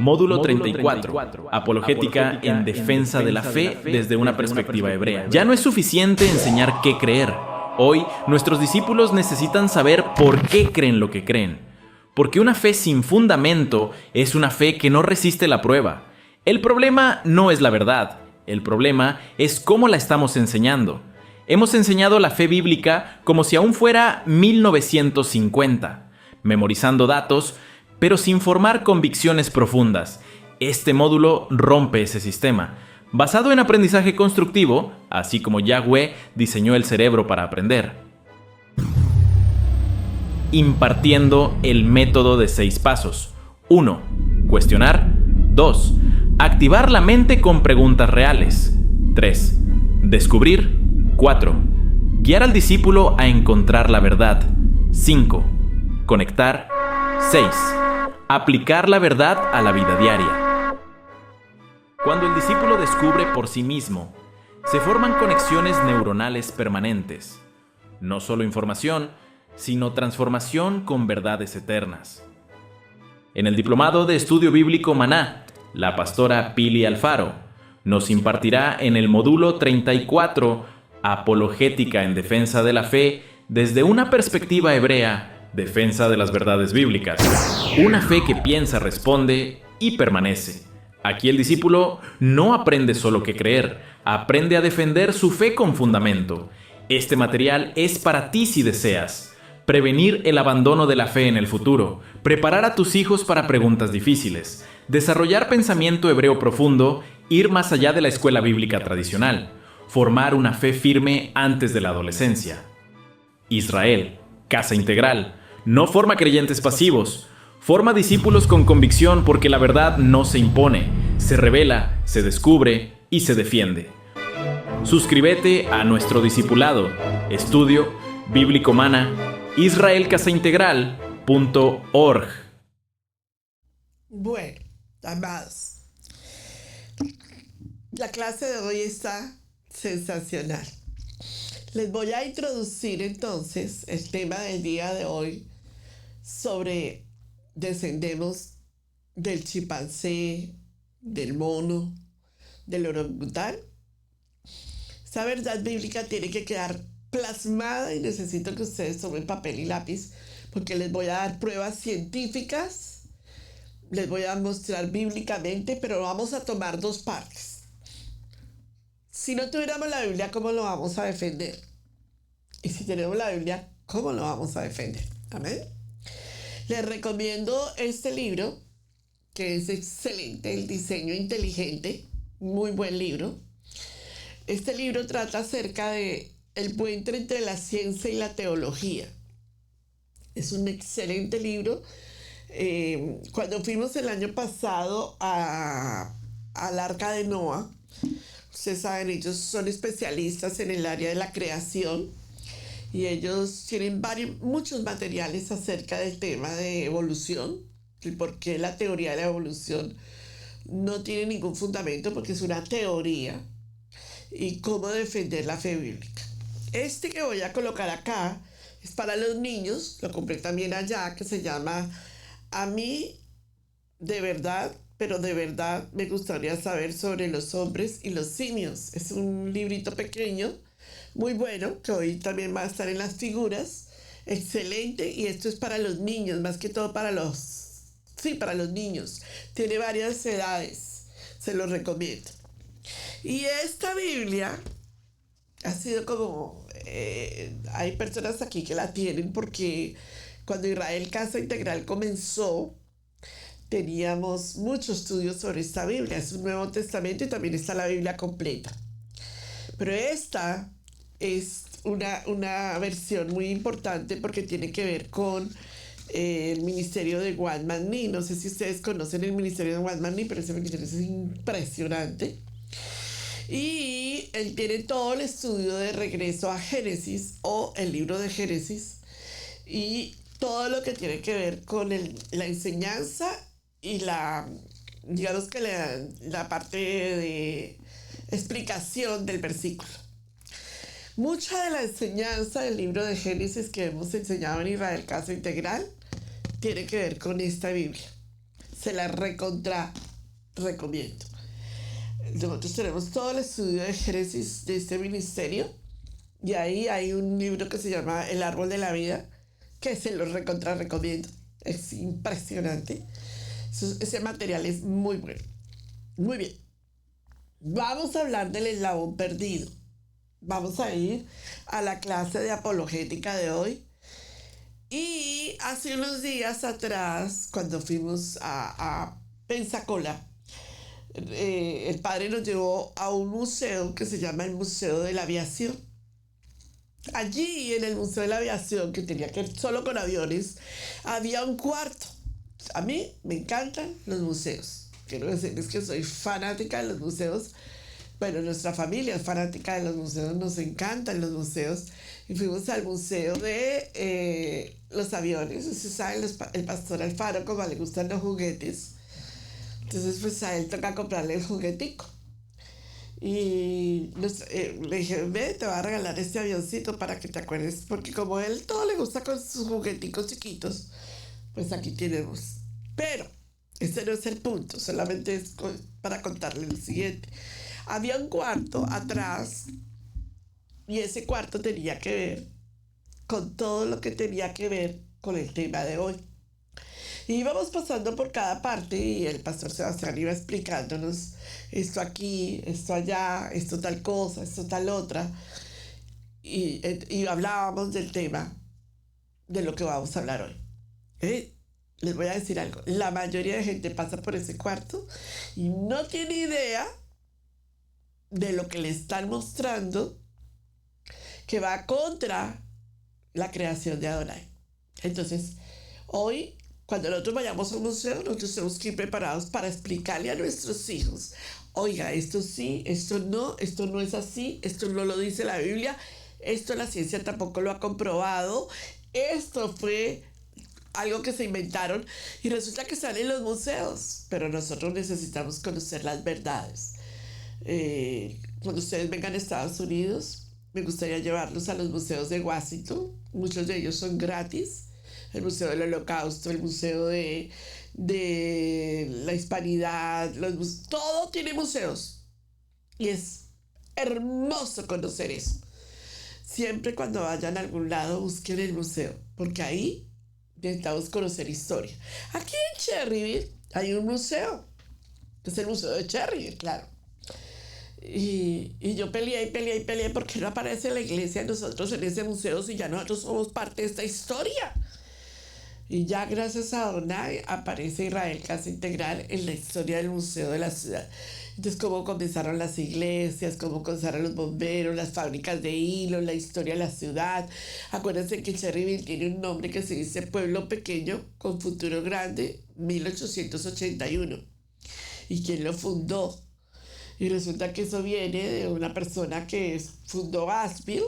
Módulo 34. Apologética en defensa de la fe desde una perspectiva hebrea. Ya no es suficiente enseñar qué creer. Hoy, nuestros discípulos necesitan saber por qué creen lo que creen. Porque una fe sin fundamento es una fe que no resiste la prueba. El problema no es la verdad. El problema es cómo la estamos enseñando. Hemos enseñado la fe bíblica como si aún fuera 1950, memorizando datos, pero sin formar convicciones profundas. Este módulo rompe ese sistema. Basado en aprendizaje constructivo, así como Yahweh diseñó el cerebro para aprender. Impartiendo el método de 6 pasos. 1. Cuestionar. 2. Activar la mente con preguntas reales. 3. Descubrir. 4. Guiar al discípulo a encontrar la verdad. 5. Conectar. 6. Aplicar la verdad a la vida diaria. Cuando el discípulo descubre por sí mismo, se forman conexiones neuronales permanentes. No solo información, sino transformación con verdades eternas. En el Diplomado de Estudio Bíblico Maná, la pastora Pili Alfaro nos impartirá en el módulo 34 Apologética en defensa de la fe desde una perspectiva hebrea. Defensa de las verdades bíblicas. Una fe que piensa, responde y permanece. Aquí el discípulo no aprende solo qué creer, aprende a defender su fe con fundamento. Este material es para ti si deseas. Prevenir el abandono de la fe en el futuro, preparar a tus hijos para preguntas difíciles, desarrollar pensamiento hebreo profundo, ir más allá de la escuela bíblica tradicional, formar una fe firme antes de la adolescencia. Israel, Casa Integral, no forma creyentes pasivos, forma discípulos con convicción porque la verdad no se impone, se revela, se descubre y se defiende. Suscríbete a nuestro discipulado, Estudio Bíblico Maná, israelcasaintegral.org. Bueno, amados, la clase de hoy está sensacional. Les voy a introducir entonces el tema del día de hoy sobre descendemos del chimpancé, del mono, del orangután. Esta verdad bíblica tiene que quedar plasmada y necesito que ustedes tomen papel y lápiz porque les voy a dar pruebas científicas, les voy a mostrar bíblicamente, pero vamos a tomar 2 partes. Si no tuviéramos la Biblia, ¿cómo lo vamos a defender? Y si tenemos la Biblia, ¿cómo lo vamos a defender? Amén. Les recomiendo este libro, que es excelente, El diseño inteligente, muy buen libro. Este libro trata acerca de el puente entre la ciencia y la teología. Es un excelente libro. Cuando fuimos el año pasado al Arca de Noé, ustedes saben, ellos son especialistas en el área de la creación y ellos tienen muchos materiales acerca del tema de evolución y por qué la teoría de la evolución no tiene ningún fundamento porque es una teoría y cómo defender la fe bíblica. Este que voy a colocar acá es para los niños, lo compré también allá, que se llama A mí de verdad, pero de verdad me gustaría saber sobre los hombres y los simios. Es un librito pequeño, muy bueno, que hoy también va a estar en las figuras. Excelente, y esto es para los niños, más que todo para los niños. Tiene varias edades, se los recomiendo. Y esta Biblia ha sido como... hay personas aquí que la tienen porque cuando Israel Casa Integral comenzó, teníamos mucho estudio sobre esta Biblia. Es un Nuevo Testamento y también está la Biblia completa. Pero esta es una versión muy importante porque tiene que ver con el ministerio de Juan Magni. No sé si ustedes conocen el ministerio de Juan Magni, pero ese ministerio es impresionante. Y él tiene todo el estudio de regreso a Génesis o el libro de Génesis y todo lo que tiene que ver con la enseñanza y digamos que la parte de explicación del versículo. Mucha de la enseñanza del libro de Génesis que hemos enseñado en Israel Casa Integral tiene que ver con esta Biblia. Se la recomiendo. Nosotros tenemos todo el estudio de Génesis de este ministerio y ahí hay un libro que se llama El Árbol de la Vida, que se lo recomiendo. Es impresionante. Ese material es muy bueno. Muy bien. Vamos a hablar del eslabón perdido. Vamos a ir a la clase de apologética de hoy. Y hace unos días atrás, cuando fuimos a Pensacola, el padre nos llevó a un museo que se llama el Museo de la Aviación. Allí en el Museo de la Aviación, que tenía que ver solo con aviones, había un cuarto. A mí me encantan los museos. Quiero decirles que soy fanática de los museos. Bueno, nuestra familia es fanática de los museos, nos encantan los museos. Y fuimos al museo de los aviones. Usted sabe, el pastor Alfaro, como le gustan los juguetes. Entonces, pues a él toca comprarle el juguetico. Y le dije, ve, te voy a regalar este avioncito para que te acuerdes. Porque como a él todo le gusta con sus jugueticos chiquitos, pues aquí tenemos. Pero ese no es el punto, solamente es para contarle lo siguiente. Había un cuarto atrás y ese cuarto tenía que ver con todo lo que tenía que ver con el tema de hoy. Y íbamos pasando por cada parte y el pastor Sebastián iba explicándonos esto aquí, esto allá, esto tal cosa, esto tal otra. Y hablábamos del tema de lo que vamos a hablar hoy. Les voy a decir algo. La mayoría de gente pasa por ese cuarto y no tiene idea de lo que le están mostrando que va contra la creación de Adonai. Entonces, hoy, cuando nosotros vayamos a un museo, nosotros tenemos que ir preparados para explicarle a nuestros hijos: oiga, esto sí, esto no es así, esto no lo dice la Biblia, esto la ciencia tampoco lo ha comprobado, esto fue algo que se inventaron y resulta que están en los museos, pero nosotros necesitamos conocer las verdades. Cuando ustedes vengan a Estados Unidos, me gustaría llevarlos a los museos de Washington. Muchos de ellos son gratis. El Museo del Holocausto, el Museo de la Hispanidad, todo tiene museos. Y es hermoso conocer eso. Siempre cuando vayan a algún lado, busquen el museo, porque ahí necesitamos conocer historia. Aquí en Cherryville hay un museo, que es el Museo de Cherryville, claro. Y yo peleé porque no aparece la iglesia de nosotros en ese museo si ya nosotros somos parte de esta historia. Y ya gracias a Adonai aparece Israel Casa Integral en la historia del museo de la ciudad. Entonces, cómo comenzaron las iglesias, cómo comenzaron los bomberos, las fábricas de hilo, la historia de la ciudad. Acuérdense que Cherryville tiene un nombre que se dice Pueblo Pequeño con Futuro Grande, 1881. ¿Y quién lo fundó? Y resulta que eso viene de una persona que fundó Asheville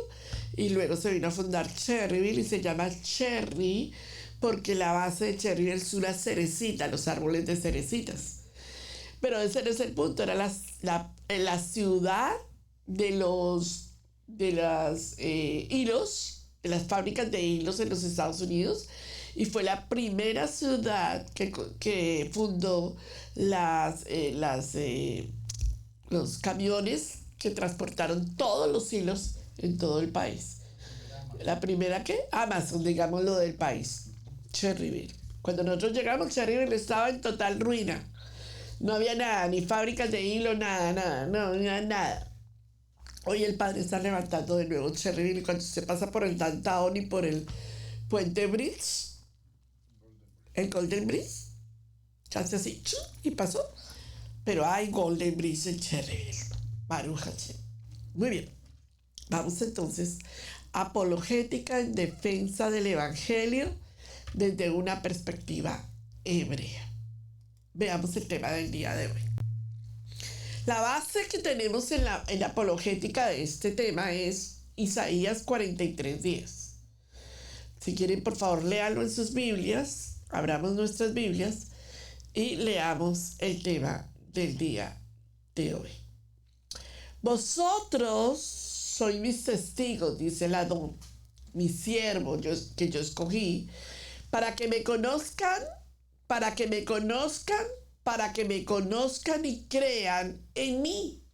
y luego se vino a fundar Cherryville y se llama Cherry porque la base de Cherryville es una cerecita, los árboles de cerecitas. Pero ese no es el punto, era la ciudad de los hilos, de las fábricas de hilos en los Estados Unidos, y fue la primera ciudad que fundó los camiones que transportaron todos los hilos en todo el país. La primera que Amazon, digamos, lo del país, Cherryville. Cuando nosotros llegamos, Cherryville estaba en total ruina. No había nada, ni fábricas de hilo, nada, no había nada. Hoy el padre está levantando de nuevo Cherryville y cuando se pasa por el Downtown y por el Puente Bridge, el Golden Bridge, ya hace así, y pasó. Pero hay Golden Bridge en Cherryville. Baruch Hashem. Muy bien. Vamos entonces. Apologética en defensa del Evangelio desde una perspectiva hebrea. Veamos el tema del día de hoy. La base que tenemos en la apologética de este tema es Isaías 43:10. Si quieren, por favor, léanlo en sus Biblias. Abramos nuestras Biblias y leamos el tema del día de hoy. Vosotros sois mis testigos, dice el Adón, mi siervo que yo escogí, para que me conozcan para que me conozcan y crean en mí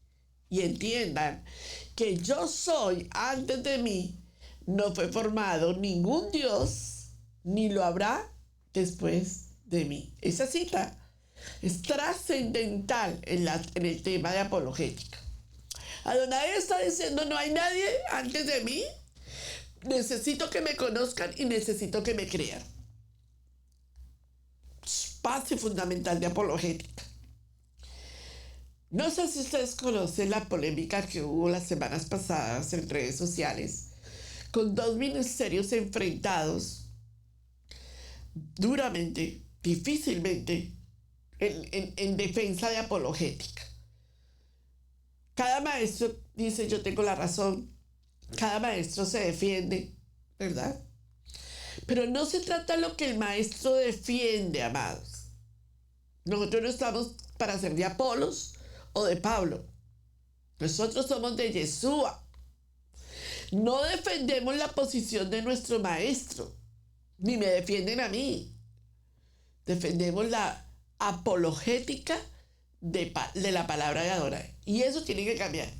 y entiendan que yo soy antes de mí, no fue formado ningún Dios, ni lo habrá después de mí. Esa cita es trascendental en el tema de apologética. Adonai está diciendo, no hay nadie antes de mí, necesito que me conozcan y necesito que me crean. Base fundamental de apologética. No sé si ustedes conocen la polémica que hubo las semanas pasadas en redes sociales con dos ministerios enfrentados duramente, difícilmente, en defensa de apologética. Cada maestro dice yo tengo la razón, cada maestro se defiende, ¿verdad? Pero no se trata de lo que el maestro defiende, amados. Nosotros no estamos para ser de Apolos o de Pablo. Nosotros somos de Yeshua. No defendemos la posición de nuestro maestro, ni me defienden a mí. Defendemos la apologética de la palabra de Adonai. Y eso tiene que cambiar.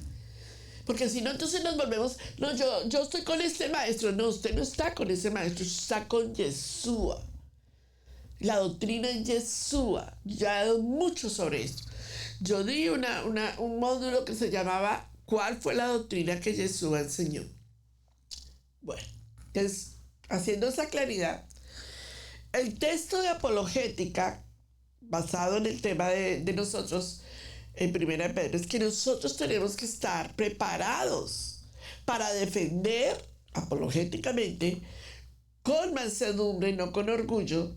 Porque si no, entonces nos volvemos, no, yo estoy con este maestro. No, usted no está con ese maestro, está con Yeshua. La doctrina en Yeshua. Ya he dado mucho sobre esto. Yo di un módulo que se llamaba ¿Cuál fue la doctrina que Yeshua enseñó? Bueno, entonces, haciendo esa claridad, el texto de apologética, basado en el tema de nosotros, en Primera de Pedro, es que nosotros tenemos que estar preparados para defender apologéticamente, con mansedumbre, no con orgullo,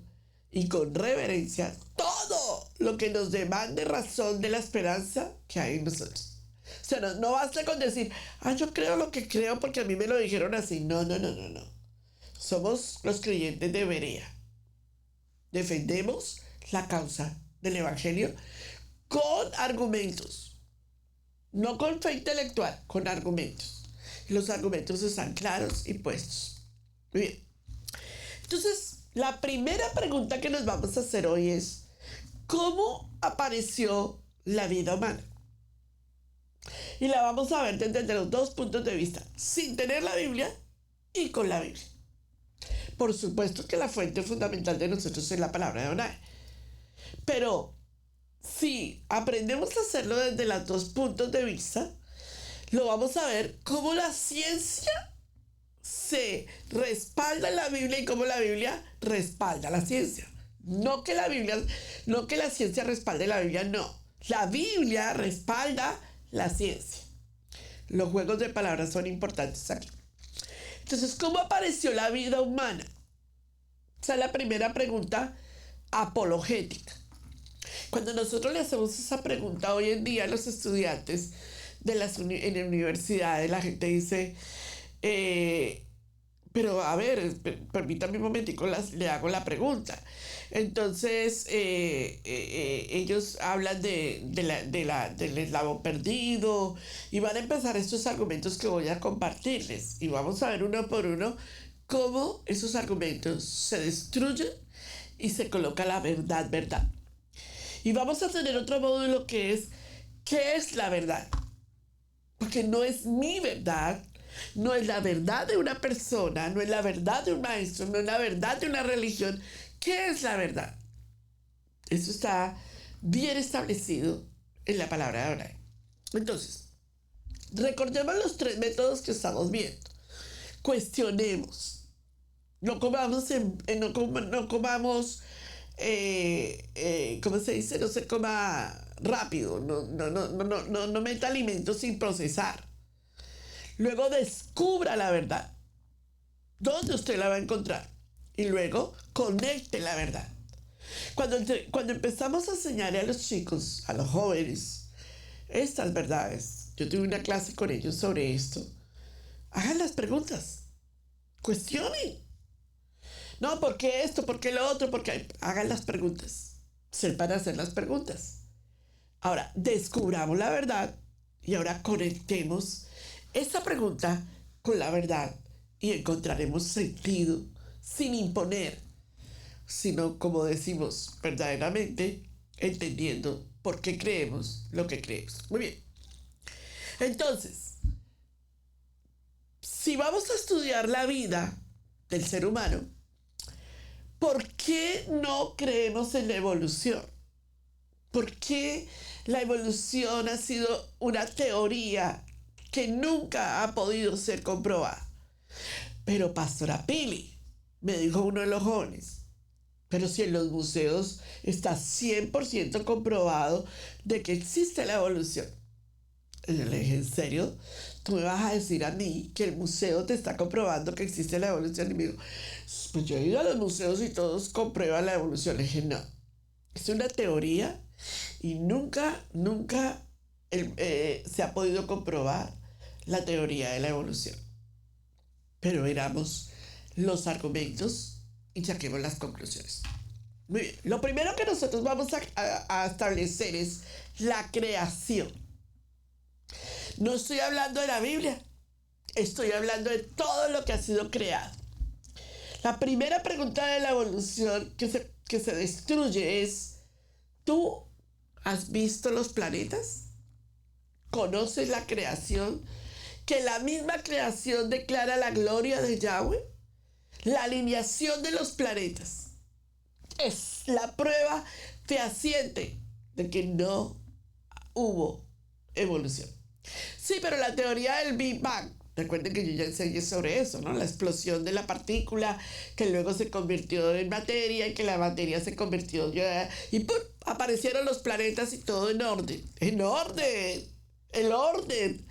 y con reverencia, todo lo que nos demande razón de la esperanza que hay en nosotros. O sea, no basta con decir, yo creo lo que creo porque a mí me lo dijeron así. No. Somos los creyentes de Berea. Defendemos la causa del Evangelio con argumentos. No con fe intelectual, con argumentos. Y los argumentos están claros y puestos. Muy bien. Entonces, la primera pregunta que nos vamos a hacer hoy es, ¿cómo apareció la vida humana? Y la vamos a ver desde los dos puntos de vista, sin tener la Biblia y con la Biblia. Por supuesto que la fuente fundamental de nosotros es la palabra de Adonai. Pero si aprendemos a hacerlo desde los dos puntos de vista, lo vamos a ver cómo la ciencia se respalda en la Biblia y cómo la Biblia respalda la ciencia. No que la ciencia respalde la Biblia, no. La Biblia respalda la ciencia. Los juegos de palabras son importantes aquí. Entonces, ¿cómo apareció la vida humana? Esa es la primera pregunta apologética. Cuando nosotros le hacemos esa pregunta hoy en día a los estudiantes en las universidades, la gente dice, pero a ver, permítame un momentico, le hago la pregunta. Entonces, ellos hablan del eslabón perdido y van a empezar estos argumentos que voy a compartirles. Y vamos a ver uno por uno cómo esos argumentos se destruyen y se coloca la verdad. Y vamos a tener otro módulo que es, ¿qué es la verdad? Porque no es mi verdad, no es la verdad de una persona, no es la verdad de un maestro, no es la verdad de una religión. ¿Qué es la verdad? Eso está bien establecido en la palabra de Adonai. Entonces, recordemos los tres métodos que estamos viendo. Cuestionemos. No comamos, ¿cómo se dice? No se coma rápido. No meta alimentos sin procesar. Luego descubra la verdad. ¿Dónde usted la va a encontrar? Y luego conecte la verdad. Cuando empezamos a enseñar a los chicos, a los jóvenes, estas verdades, yo tuve una clase con ellos sobre esto, hagan las preguntas, cuestionen. No, ¿por qué esto? ¿Por qué lo otro? Porque hagan las preguntas. Sepan hacer las preguntas. Ahora, descubramos la verdad y ahora conectemos esta pregunta con la verdad y encontraremos sentido sin imponer. sino como decimos verdaderamente, entendiendo por qué creemos lo que creemos. Muy bien. Entonces, si vamos a estudiar la vida del ser humano, ¿por qué no creemos en la evolución? ¿Por qué la evolución ha sido una teoría que nunca ha podido ser comprobada? Pero Pastora Pili, me dijo uno de los jóvenes, pero si en los museos está 100% comprobado de que existe la evolución. Y yo le dije, ¿en serio? ¿Tú me vas a decir a mí que el museo te está comprobando que existe la evolución? Y me dijo, pues yo he ido a los museos y todos comprueban la evolución. Le dije, no, es una teoría y nunca se ha podido comprobar la teoría de la evolución. Pero miramos los argumentos y saquemos las conclusiones. Muy bien, lo primero que nosotros vamos a establecer es la creación. No estoy hablando de la Biblia, estoy hablando de todo lo que ha sido creado. La primera pregunta de la evolución que se destruye es, ¿tú has visto los planetas? ¿Conoces la creación? Que la misma creación declara la gloria de Yahweh. La alineación de los planetas es la prueba fehaciente de que no hubo evolución. Sí, pero la teoría del Big Bang, recuerden que yo ya enseñé sobre eso, ¿no? La explosión de la partícula que luego se convirtió en materia y que la materia se convirtió y ¡pum! Aparecieron los planetas y todo en orden. En orden. El orden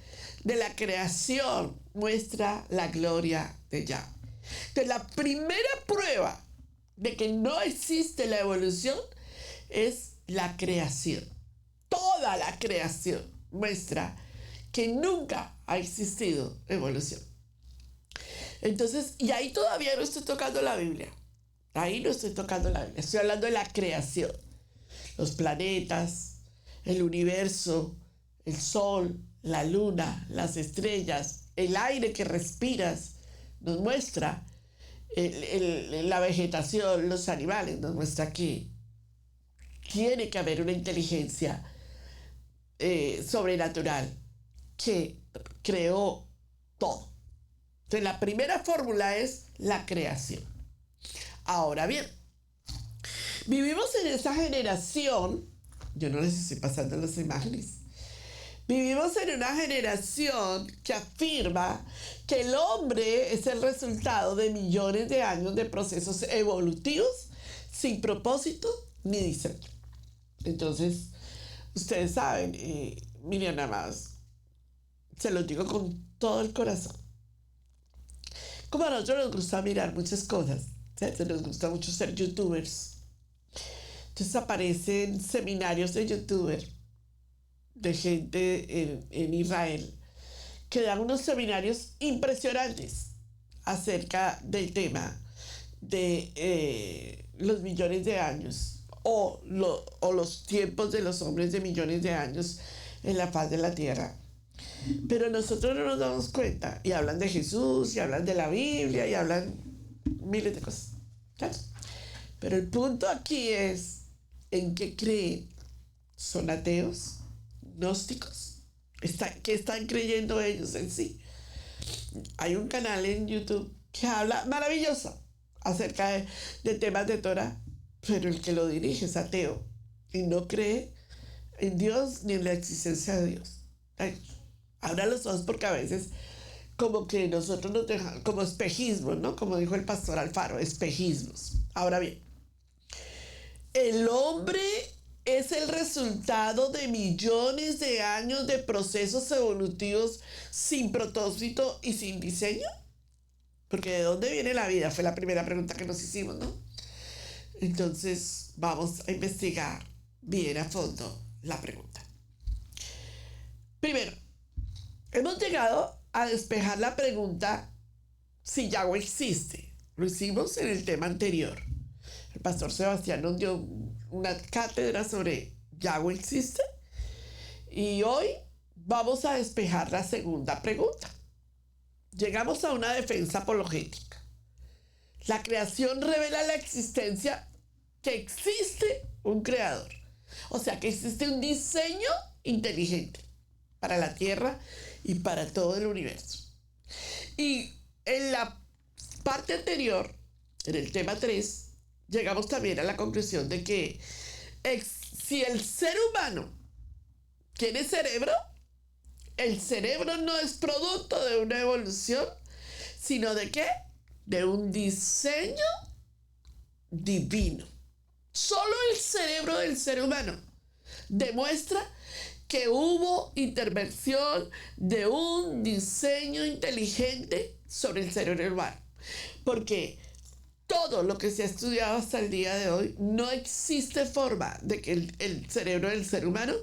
de la creación muestra la gloria de Yahweh. Entonces, la primera prueba de que no existe la evolución es la creación. Toda la creación muestra que nunca ha existido evolución. Entonces, y ahí todavía no estoy tocando la Biblia. Ahí no estoy tocando la Biblia. Estoy hablando de la creación. Los planetas, el universo, el sol, la luna, las estrellas, el aire que respiras, nos muestra la vegetación, los animales, nos muestra que tiene que haber una inteligencia sobrenatural que creó todo. Entonces, la primera fórmula es la creación. Ahora bien, vivimos en esa generación, yo no les estoy pasando las imágenes, vivimos en una generación que afirma que el hombre es el resultado de millones de años de procesos evolutivos sin propósito ni diseño. Entonces, ustedes saben, miren nada más, se los digo con todo el corazón. Como a nosotros nos gusta mirar muchas cosas, ¿cierto? Nos gusta mucho ser youtubers. Entonces aparecen seminarios de youtubers de gente en Israel que dan unos seminarios impresionantes acerca del tema de los millones de años o los tiempos de los hombres de millones de años en la faz de la tierra. Pero nosotros no nos damos cuenta y hablan de Jesús y hablan de la Biblia y hablan miles de cosas, ¿claro? Pero el punto aquí es en qué creen. ¿Son ateos? ¿Gnósticos? ¿Qué están creyendo ellos en sí? Hay un canal en YouTube que habla maravilloso acerca de temas de Torah, pero el que lo dirige es ateo y no cree en Dios ni en la existencia de Dios. Abra los ojos porque a veces como que nosotros nos dejamos como espejismos, ¿no? Como dijo el pastor Alfaro, espejismos. Ahora bien, el hombre es el resultado de millones de años de procesos evolutivos sin propósito y sin diseño. Porque ¿de dónde viene la vida? Fue la primera pregunta que nos hicimos, ¿no? Entonces vamos a investigar bien a fondo la pregunta. Primero, hemos llegado a despejar la pregunta si Yahweh existe. Lo hicimos en el tema anterior. El pastor Sebastián nos dio una cátedra sobre Yahweh existe. Y hoy vamos a despejar la segunda pregunta. Llegamos a una defensa apologética. La creación revela la existencia, que existe un creador. O sea, que existe un diseño inteligente para la Tierra y para todo el universo. Y en la parte anterior, en el tema 3, llegamos también a la conclusión de que si el ser humano tiene cerebro, el cerebro no es producto de una evolución, sino de ¿qué? De un diseño divino. Solo el cerebro del ser humano demuestra que hubo intervención de un diseño inteligente sobre el cerebro humano. Porque todo lo que se ha estudiado hasta el día de hoy, no existe forma de que el cerebro del ser humano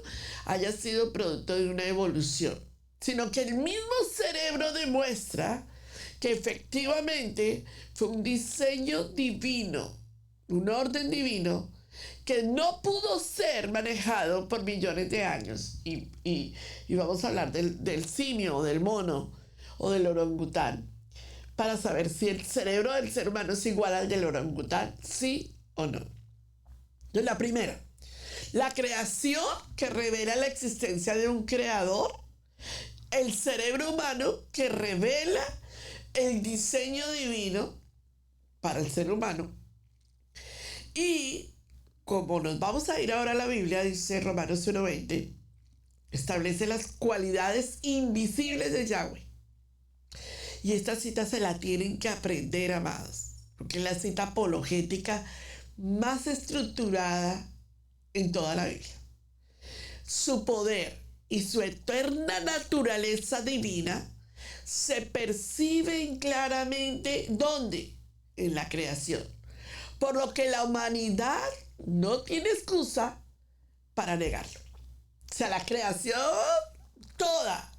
haya sido producto de una evolución, sino que el mismo cerebro demuestra que efectivamente fue un diseño divino, un orden divino, que no pudo ser manejado por millones de años. Y vamos a hablar del simio, o del mono, o del orangután, para saber si el cerebro del ser humano es igual al del orangután, sí o no. Entonces, la primera, la creación, que revela la existencia de un creador. El cerebro humano, que revela el diseño divino para el ser humano. Y como nos vamos a ir ahora a la Biblia, dice Romanos 1:20, establece las cualidades invisibles de Yahweh. Y esta cita se la tienen que aprender, amados, porque es la cita apologética más estructurada en toda la Biblia. Su poder y su eterna naturaleza divina se perciben claramente, ¿dónde? En la creación. Por lo que la humanidad no tiene excusa para negarlo. O sea, la creación toda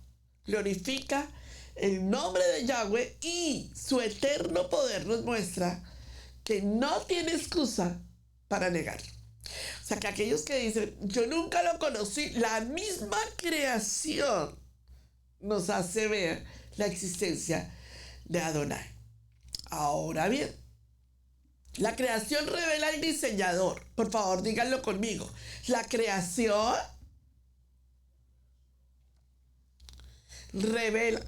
glorifica el nombre de Yahweh, y su eterno poder nos muestra que no tiene excusa para negarlo. O sea, que aquellos que dicen, yo nunca lo conocí, la misma creación nos hace ver la existencia de Adonai. Ahora bien, la creación revela al diseñador. Por favor, díganlo conmigo. La creación revela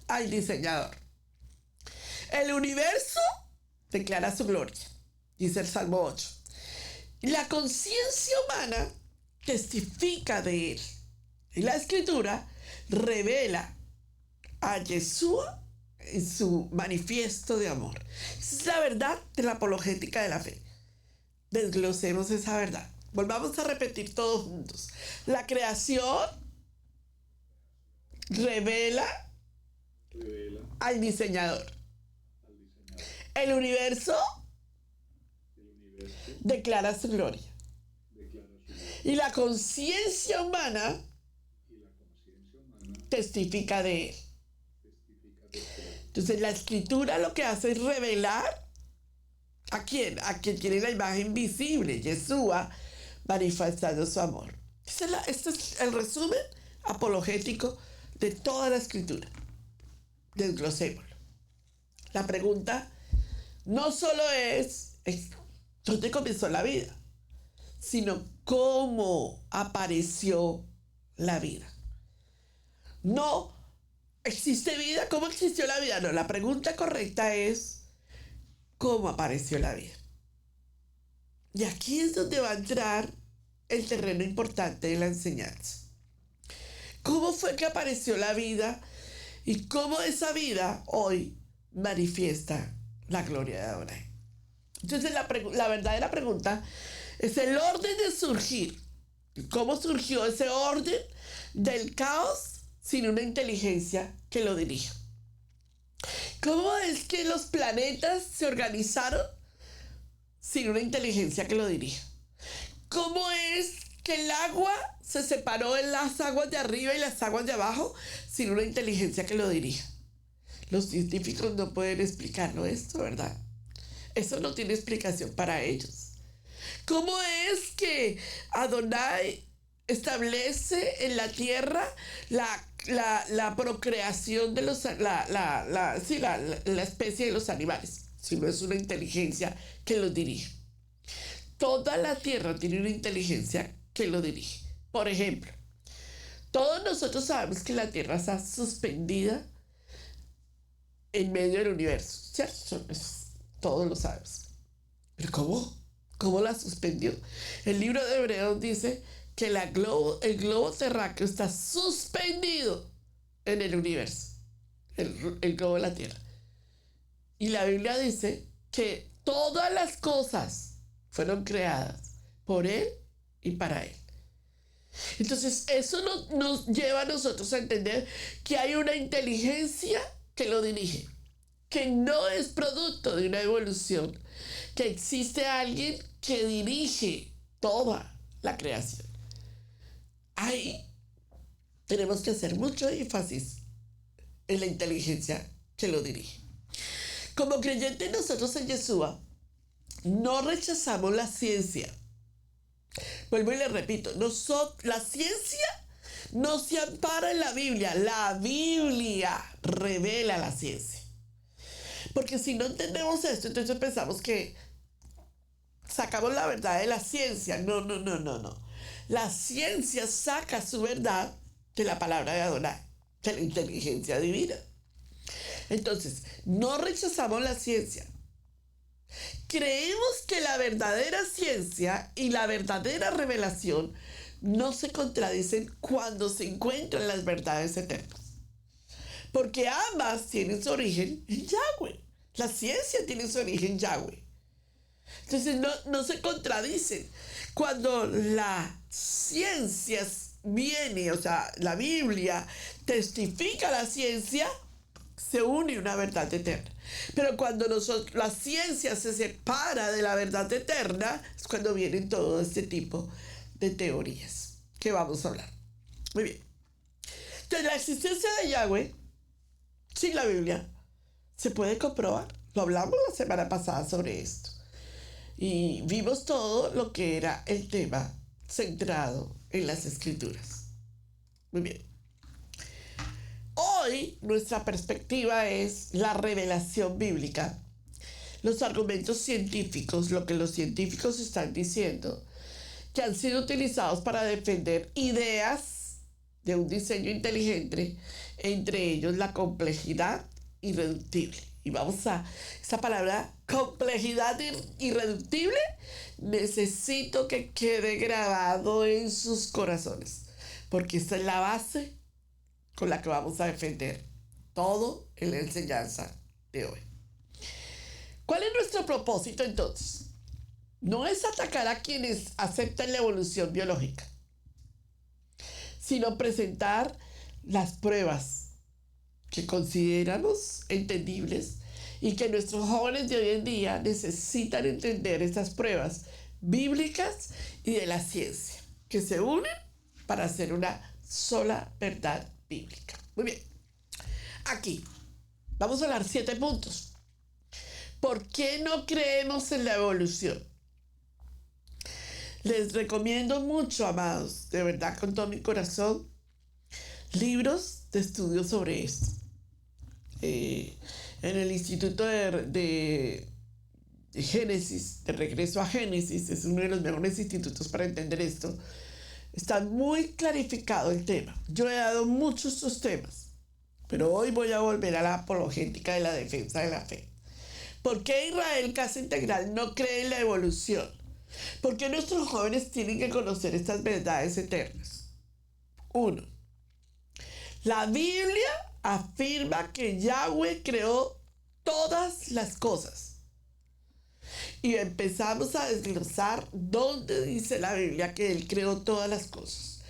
al diseñador. El universo declara su gloria, dice el Salmo 8. La conciencia humana testifica de él. Y la Escritura revela a Yeshua en su manifiesto de amor. Esa es la verdad de la apologética de la fe. Desglosemos esa verdad. Volvamos a repetir todos juntos. La creación revela al diseñador. El universo declara su gloria. Y la conciencia humana testifica de él. Entonces la Escritura lo que hace es revelar ¿a quién? A quien tiene la imagen visible, Yeshua, manifestando su amor. Este es el resumen apologético de toda la Escritura. Desglosémoslo. La pregunta no solo es ¿dónde comenzó la vida?, sino cómo apareció la vida. No, ¿existe vida? ¿Cómo existió la vida? No, la pregunta correcta es ¿cómo apareció la vida? Y aquí es donde va a entrar el terreno importante de la enseñanza. ¿Cómo fue que apareció la vida? Y cómo esa vida hoy manifiesta la gloria de Adonai. Entonces la verdadera pregunta es el orden de surgir. ¿Cómo surgió ese orden del caos sin una inteligencia que lo dirija? ¿Cómo es que los planetas se organizaron sin una inteligencia que lo dirija? ¿Cómo es que el agua se separó en las aguas de arriba y las aguas de abajo sin una inteligencia que lo dirija? Los científicos no pueden explicarlo esto, ¿verdad? Eso no tiene explicación para ellos. ¿Cómo es que Adonai establece en la tierra la procreación de la especie de los animales sino es una inteligencia que los dirige. Toda la tierra tiene una inteligencia que lo dirige. Por ejemplo, todos nosotros sabemos que la tierra está suspendida en medio del universo, ¿cierto? Todos lo sabemos. ¿Pero cómo? ¿Cómo la suspendió? El libro de Hebreos dice que el globo terráqueo está suspendido en el universo, el globo de la tierra. Y la Biblia dice que todas las cosas fueron creadas por Él y para Él. Entonces, eso nos lleva a nosotros a entender que hay una inteligencia que lo dirige, que no es producto de una evolución, que existe alguien que dirige toda la creación. Ahí tenemos que hacer mucho énfasis en la inteligencia que lo dirige. Como creyentes nosotros en Yeshua, no rechazamos la ciencia. Vuelvo y le repito, la ciencia no se ampara en la Biblia. La Biblia revela la ciencia. Porque si no entendemos esto, entonces pensamos que sacamos la verdad de la ciencia. No. La ciencia saca su verdad de la palabra de Adonai, de la inteligencia divina. Entonces, no rechazamos la ciencia. Creemos que la verdadera ciencia y la verdadera revelación no se contradicen cuando se encuentran las verdades eternas. Porque ambas tienen su origen en Yahweh. La ciencia tiene su origen en Yahweh. Entonces no se contradicen. Cuando la ciencia viene, o sea, la Biblia testifica la ciencia, se une una verdad eterna. Pero cuando la ciencia se separa de la verdad eterna, es cuando vienen todo este tipo de teorías que vamos a hablar. Muy bien. Entonces, la existencia de Yahweh sin la Biblia se puede comprobar. Lo hablamos la semana pasada sobre esto. Y vimos todo lo que era el tema centrado en las Escrituras. Muy bien. Hoy nuestra perspectiva es la revelación bíblica, los argumentos científicos, lo que los científicos están diciendo, que han sido utilizados para defender ideas de un diseño inteligente, entre ellos la complejidad irreductible. Y vamos a esa palabra, complejidad irreductible, necesito que quede grabado en sus corazones, porque esta es la base con la que vamos a defender todo en la enseñanza de hoy. ¿Cuál es nuestro propósito entonces? No es atacar a quienes aceptan la evolución biológica, sino presentar las pruebas que consideramos entendibles y que nuestros jóvenes de hoy en día necesitan entender estas pruebas bíblicas y de la ciencia, que se unen para hacer una sola verdad bíblica. Muy bien. Aquí vamos a hablar 7 puntos. ¿Por qué no creemos en la evolución? Les recomiendo mucho, amados, de verdad, con todo mi corazón, libros de estudio sobre esto. En el Instituto de Génesis, de Regreso a Génesis, es uno de los mejores institutos para entender esto. Está muy clarificado el tema. Yo he dado muchos estos temas, pero hoy voy a volver a la apologética de la defensa de la fe. ¿Por qué Israel Casa Integral no cree en la evolución? ¿Por qué nuestros jóvenes tienen que conocer estas verdades eternas? 1. La Biblia afirma que Yahweh creó todas las cosas. Y empezamos a desglosar dónde dice la Biblia que Él creó todas las cosas.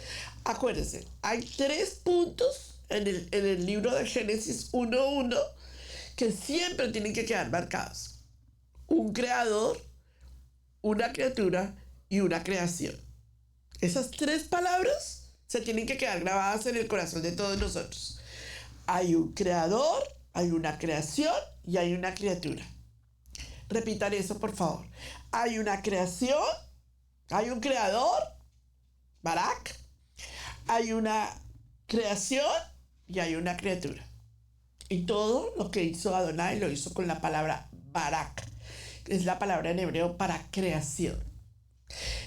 Acuérdense, hay 3 puntos en el libro de Génesis 1:1 que siempre tienen que quedar marcados. Un creador, una criatura y una creación. Esas 3 palabras se tienen que quedar grabadas en el corazón de todos nosotros. Hay un creador, hay una creación y hay una criatura. Repitan eso, por favor. Hay una creación, hay un creador, Barak, hay una creación y hay una criatura. Y todo lo que hizo Adonai lo hizo con la palabra barak. Es la palabra en hebreo para creación.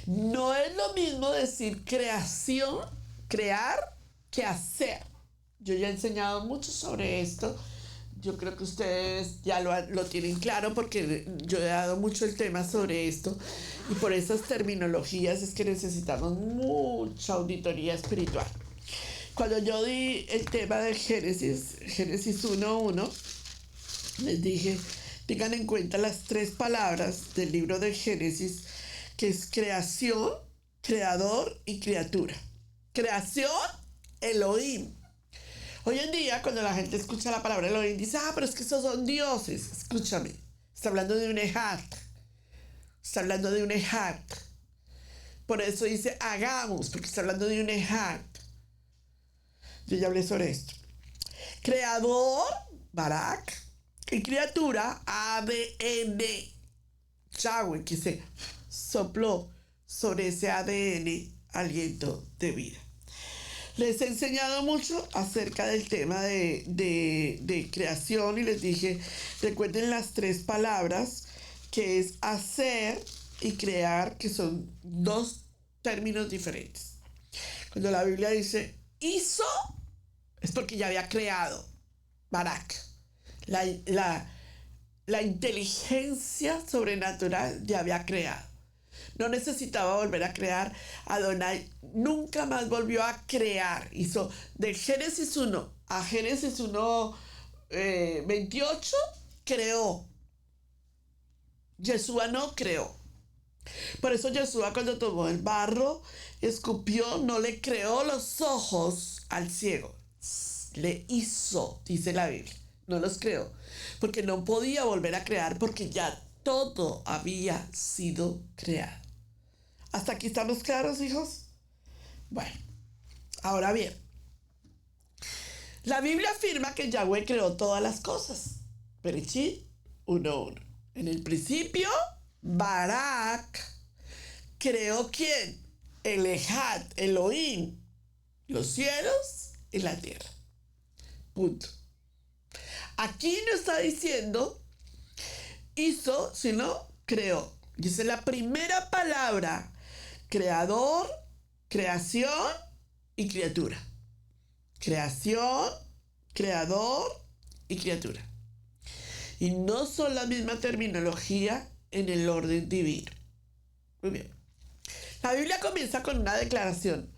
No es lo mismo decir creación, crear, que hacer. Yo ya he enseñado mucho sobre esto. Yo creo que ustedes ya lo tienen claro porque yo he dado mucho el tema sobre esto. Y por esas terminologías es que necesitamos mucha auditoría espiritual. Cuando yo di el tema de Génesis 1:1, les dije, tengan en cuenta las 3 palabras del libro de Génesis, que es creación, creador y criatura. Creación, Elohim. Hoy en día, cuando la gente escucha la palabra Elohim, dice, pero es que esos son dioses. Escúchame, está hablando de un Ejad. Está hablando de un Ejad. Por eso dice hagamos, porque está hablando de un Ejad. Yo ya hablé sobre esto. Creador, barak, y criatura, ADN. Yahweh, que se sopló sobre ese ADN aliento de vida. Les he enseñado mucho acerca del tema de creación y les dije, recuerden las 3 palabras, que es hacer y crear, que son 2 términos diferentes. Cuando la Biblia dice hizo, es porque ya había creado, barak. La inteligencia sobrenatural ya había creado. No necesitaba volver a crear. Adonai nunca más volvió a crear. Hizo de Génesis 1 a Génesis 1:28, creó. Yeshua no creó. Por eso Yeshua, cuando tomó el barro, escupió, no le creó los ojos al ciego. Le hizo, dice la Biblia. No los creó. Porque no podía volver a crear, porque ya todo había sido creado. ¿Hasta aquí estamos claros, hijos? Bueno, ahora bien, la Biblia afirma que Yahweh creó todas las cosas. Bereshit 1:1. En el principio, Barak creó ¿quién? El Ejad, Elohim, los cielos y la tierra. Punto. Aquí no está diciendo hizo, sino creó. Y esa es la primera palabra. Creador, creación y criatura. Creación, creador y criatura. Y no son la misma terminología en el orden divino. Muy bien. La Biblia comienza con una declaración,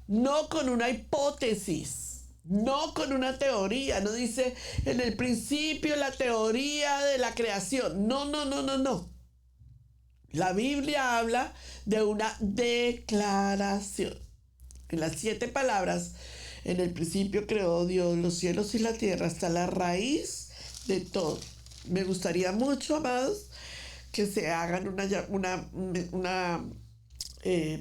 no con una hipótesis, no con una teoría. No dice en el principio la teoría de la creación. No. La Biblia habla de una declaración. En las 7 palabras, en el principio creó Dios los cielos y la tierra, está la raíz de todo. Me gustaría mucho, amados, que se hagan una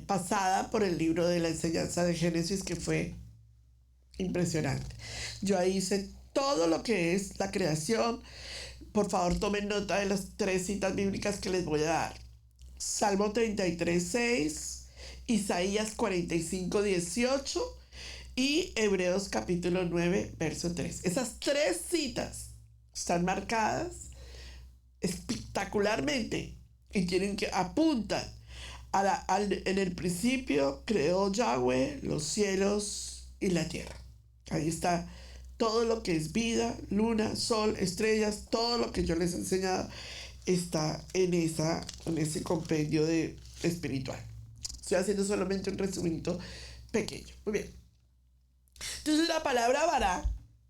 pasada por el libro de la enseñanza de Génesis, que fue impresionante. Yo ahí hice todo lo que es la creación. Por favor, tomen nota de las 3 citas bíblicas que les voy a dar. Salmo 33:6, Isaías 45:18 y Hebreos capítulo 9, verso 3. Esas 3 citas están marcadas espectacularmente y tienen que apuntan en el principio creó Yahweh los cielos y la tierra. Ahí está todo lo que es vida, luna, sol, estrellas, todo lo que yo les he enseñado está en ese compendio de espiritual. Estoy haciendo solamente un resumito pequeño. Muy bien. Entonces la palabra barak,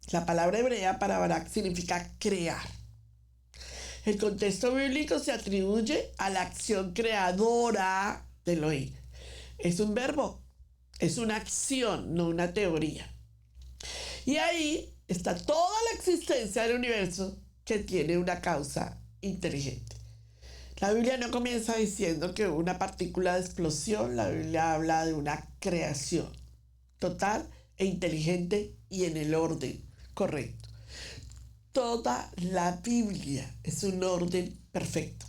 la palabra hebrea para barak significa crear. El contexto bíblico se atribuye a la acción creadora de Elohim. Es un verbo, es una acción, no una teoría. Y ahí está toda la existencia del universo que tiene una causa inteligente. La Biblia no comienza diciendo que una partícula de explosión. La Biblia habla de una creación total e inteligente y en el orden correcto. Toda la Biblia es un orden perfecto.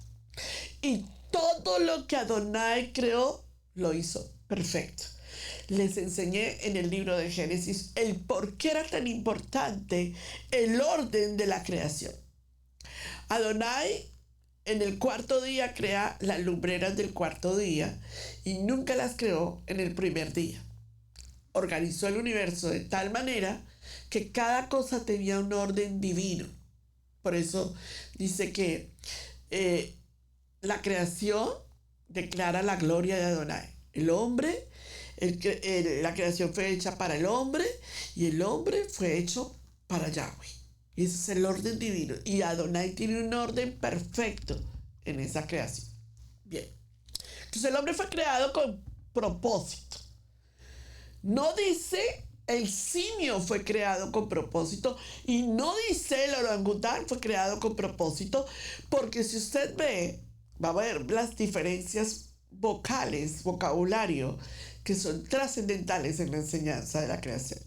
Y todo lo que Adonai creó, lo hizo perfecto. Les enseñé en el libro de Génesis el por qué era tan importante el orden de la creación. Adonai en el cuarto día crea las lumbreras del cuarto día y nunca las creó en el primer día. Organizó el universo de tal manera que cada cosa tenía un orden divino. Por eso dice que la creación declara la gloria de Adonai. El hombre, la creación fue hecha para el hombre y el hombre fue hecho para Yahweh. Y ese es el orden divino. Y Adonai tiene un orden perfecto en esa creación. Bien. Entonces el hombre fue creado con propósito. No dice el simio fue creado con propósito y no dice el orangután fue creado con propósito, porque si usted ve, va a ver las diferencias vocales, vocabulario, que son trascendentales en la enseñanza de la creación.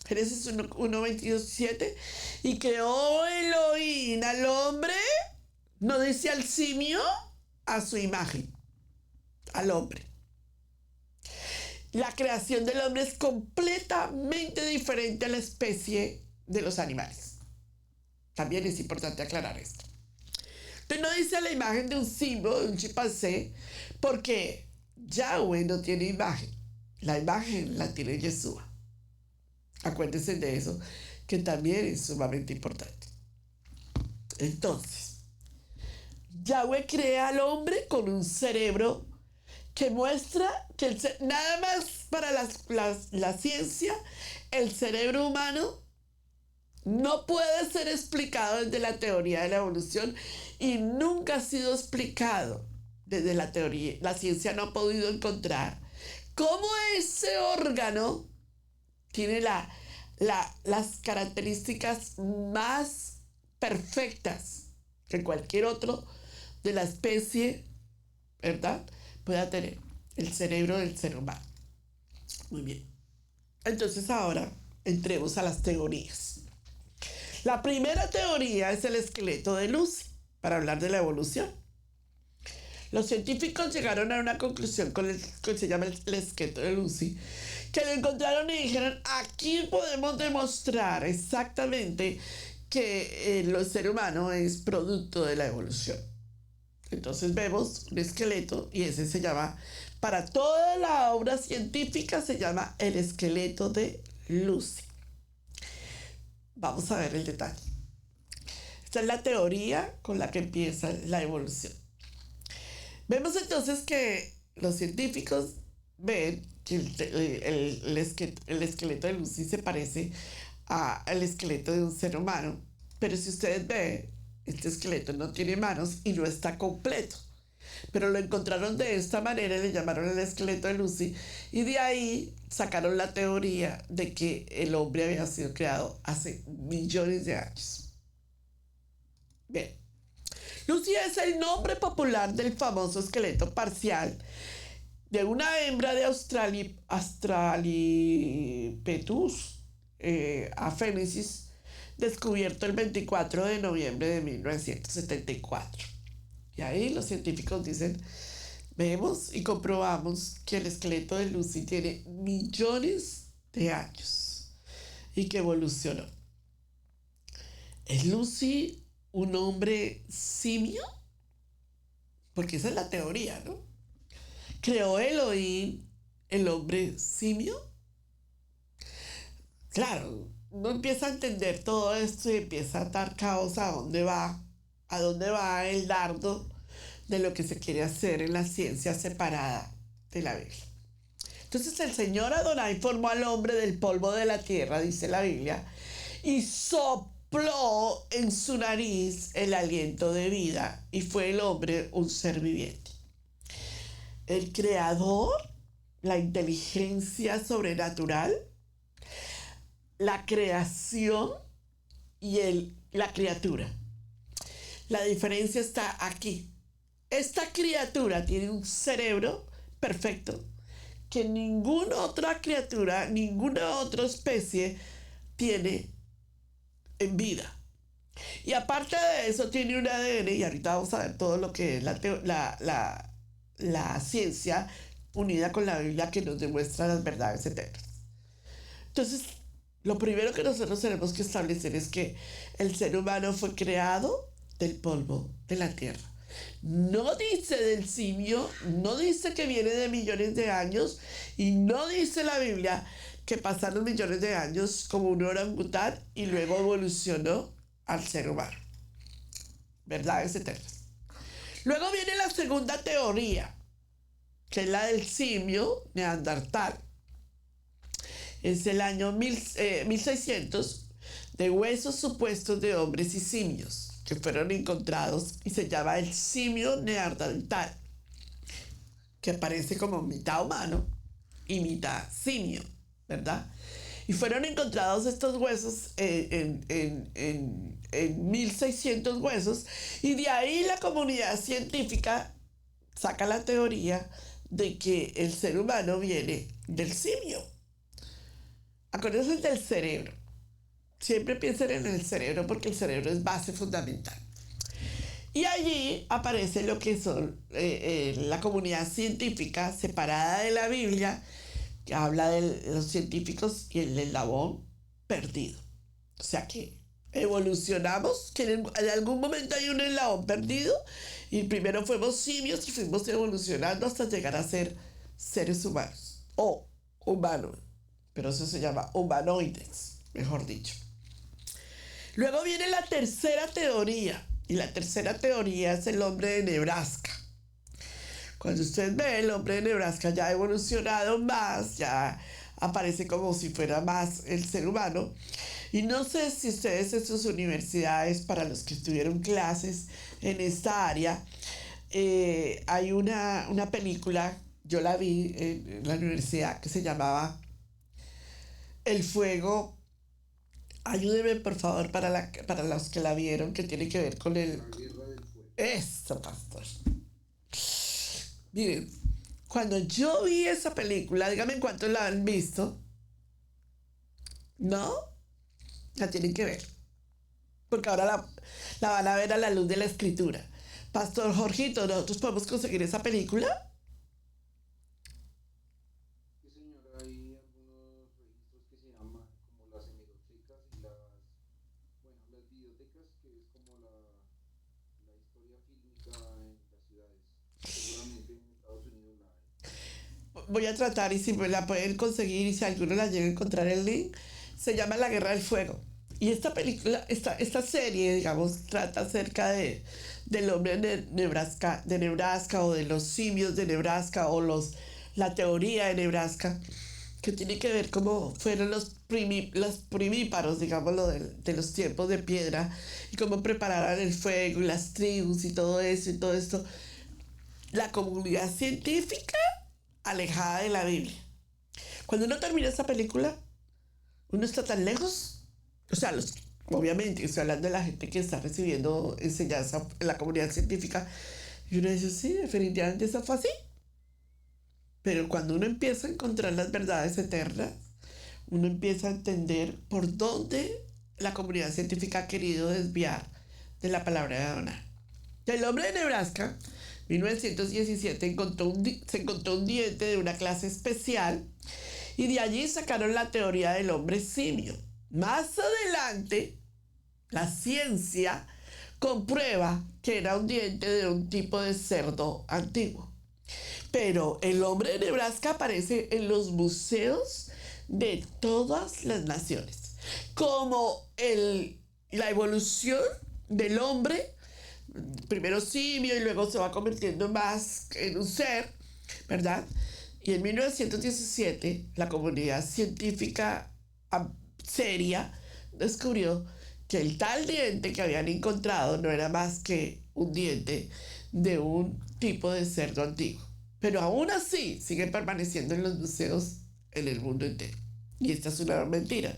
Génesis 1:27, y creó Elohim al hombre, no dice al simio, a su imagen, al hombre. La creación del hombre es completamente diferente a la especie de los animales. También es importante aclarar esto. Entonces no dice la imagen de un simio, de un chimpancé, porque Yahweh no tiene imagen. La imagen la tiene Yeshua. Acuérdense de eso, que también es sumamente importante. Entonces, Yahweh crea al hombre con un cerebro que muestra que nada más para la ciencia, el cerebro humano no puede ser explicado desde la teoría de la evolución y nunca ha sido explicado desde la teoría. La ciencia no ha podido encontrar cómo ese órgano tiene las características más perfectas que cualquier otro de la especie, ¿verdad?, pueda tener el cerebro del ser humano. Muy bien. Entonces ahora entremos a las teorías. La primera teoría es el esqueleto de Lucy, para hablar de la evolución. Los científicos llegaron a una conclusión con el que se llama el esqueleto de Lucy, que lo encontraron y dijeron, aquí podemos demostrar exactamente que el ser humano es producto de la evolución. Entonces vemos un esqueleto y ese se llama, para toda la obra científica se llama el esqueleto de Lucy. Vamos a ver el detalle. Esta es la teoría con la que empieza la evolución. Vemos entonces que los científicos ven que el esqueleto de Lucy se parece al esqueleto de un ser humano, pero si ustedes ven, este esqueleto no tiene manos y no está completo. Pero lo encontraron de esta manera y le llamaron el esqueleto de Lucy, y de ahí sacaron la teoría de que el hombre había sido creado hace millones de años. Bien. Lucy es el nombre popular del famoso esqueleto parcial de una hembra de Australopithecus afarensis, descubierto el 24 de noviembre de 1974. Y ahí los científicos dicen, vemos y comprobamos que el esqueleto de Lucy tiene millones de años y que evolucionó. ¿Es Lucy un hombre simio? Porque esa es la teoría, ¿no? ¿Creó Elohim el hombre simio? Claro, uno empieza a entender todo esto y empieza a dar caos a dónde va el dardo de lo que se quiere hacer en la ciencia separada de la Biblia. Entonces el Señor Adonai formó al hombre del polvo de la tierra, dice la Biblia, y sopló en su nariz el aliento de vida, y fue el hombre un ser viviente. El creador, la inteligencia sobrenatural, la creación y la criatura. La diferencia está aquí. Esta criatura tiene un cerebro perfecto que ninguna otra criatura, ninguna otra especie tiene en vida. Y aparte de eso tiene un ADN, y ahorita vamos a ver todo lo que es la ciencia unida con la Biblia, que nos demuestra las verdades eternas. Entonces, lo primero que nosotros tenemos que establecer es que el ser humano fue creado del polvo de la tierra. No dice del simio, no dice que viene de millones de años, y no dice la Biblia que pasaron millones de años como un orangután y luego evolucionó al ser humano. Verdades eternas. Luego viene la segunda teoría, que es la del simio neandertal. Es el año 1600, de huesos supuestos de hombres y simios que fueron encontrados, y se llama el simio neandertal, que parece como mitad humano y mitad simio, ¿verdad? Y fueron encontrados estos huesos en 1600 huesos, y de ahí la comunidad científica saca la teoría de que el ser humano viene del simio. Acuérdense del cerebro. Siempre piensen en el cerebro, porque el cerebro es base fundamental. Y allí aparece lo que son la comunidad científica separada de la Biblia, que habla de los científicos y el eslabón perdido. O sea que evolucionamos, que en algún momento hay un eslabón perdido, y primero fuimos simios y fuimos evolucionando hasta llegar a ser seres humanos, o humanos, pero eso se llama humanoides, mejor dicho. Luego viene la tercera teoría, y la tercera teoría es el hombre de Nebraska. Cuando usted ve el hombre de Nebraska ya ha evolucionado más, ya aparece como si fuera más el ser humano. Y no sé si ustedes en sus universidades, para los que estuvieron clases en esta área, hay una película, yo la vi en la universidad, que se llamaba El Fuego. Ayúdeme, por favor, para los que la vieron, que tiene que ver con el... La guerra del fuego. Eso, pastor. Miren, cuando yo vi esa película, díganme cuántos la han visto. ¿No? La tienen que ver. Porque ahora la van a ver a la luz de la escritura. Pastor Jorgito, ¿nosotros podemos conseguir esa película? Voy a tratar, y si me la pueden conseguir, y si alguno la llega a encontrar el link, se llama La Guerra del Fuego. Y esta película, esta serie, digamos, trata acerca del hombre de Nebraska, o de los simios de Nebraska, o la teoría de Nebraska, que tiene que ver cómo fueron los primíparos, digámoslo, de los tiempos de piedra, y cómo prepararon el fuego, y las tribus, y todo eso, y todo esto. La comunidad científica alejada de la Biblia. Cuando uno termina esa película, uno está tan lejos, o sea, obviamente estoy hablando de la gente que está recibiendo enseñanza en la comunidad científica, y uno dice, sí, definitivamente eso fue así. Pero cuando uno empieza a encontrar las verdades eternas, uno empieza a entender por dónde la comunidad científica ha querido desviar de la palabra de Adonai. El hombre de Nebraska, 1917, se encontró un diente de una clase especial, y de allí sacaron la teoría del hombre simio. Más adelante, la ciencia comprueba que era un diente de un tipo de cerdo antiguo. Pero el hombre de Nebraska aparece en los museos de todas las naciones como la evolución del hombre, primero simio y luego se va convirtiendo más en un ser, ¿verdad? Y en 1917 la comunidad científica seria descubrió que el tal diente que habían encontrado no era más que un diente de un tipo de cerdo antiguo. Pero aún así sigue permaneciendo en los museos en el mundo entero. Y esta es una mentira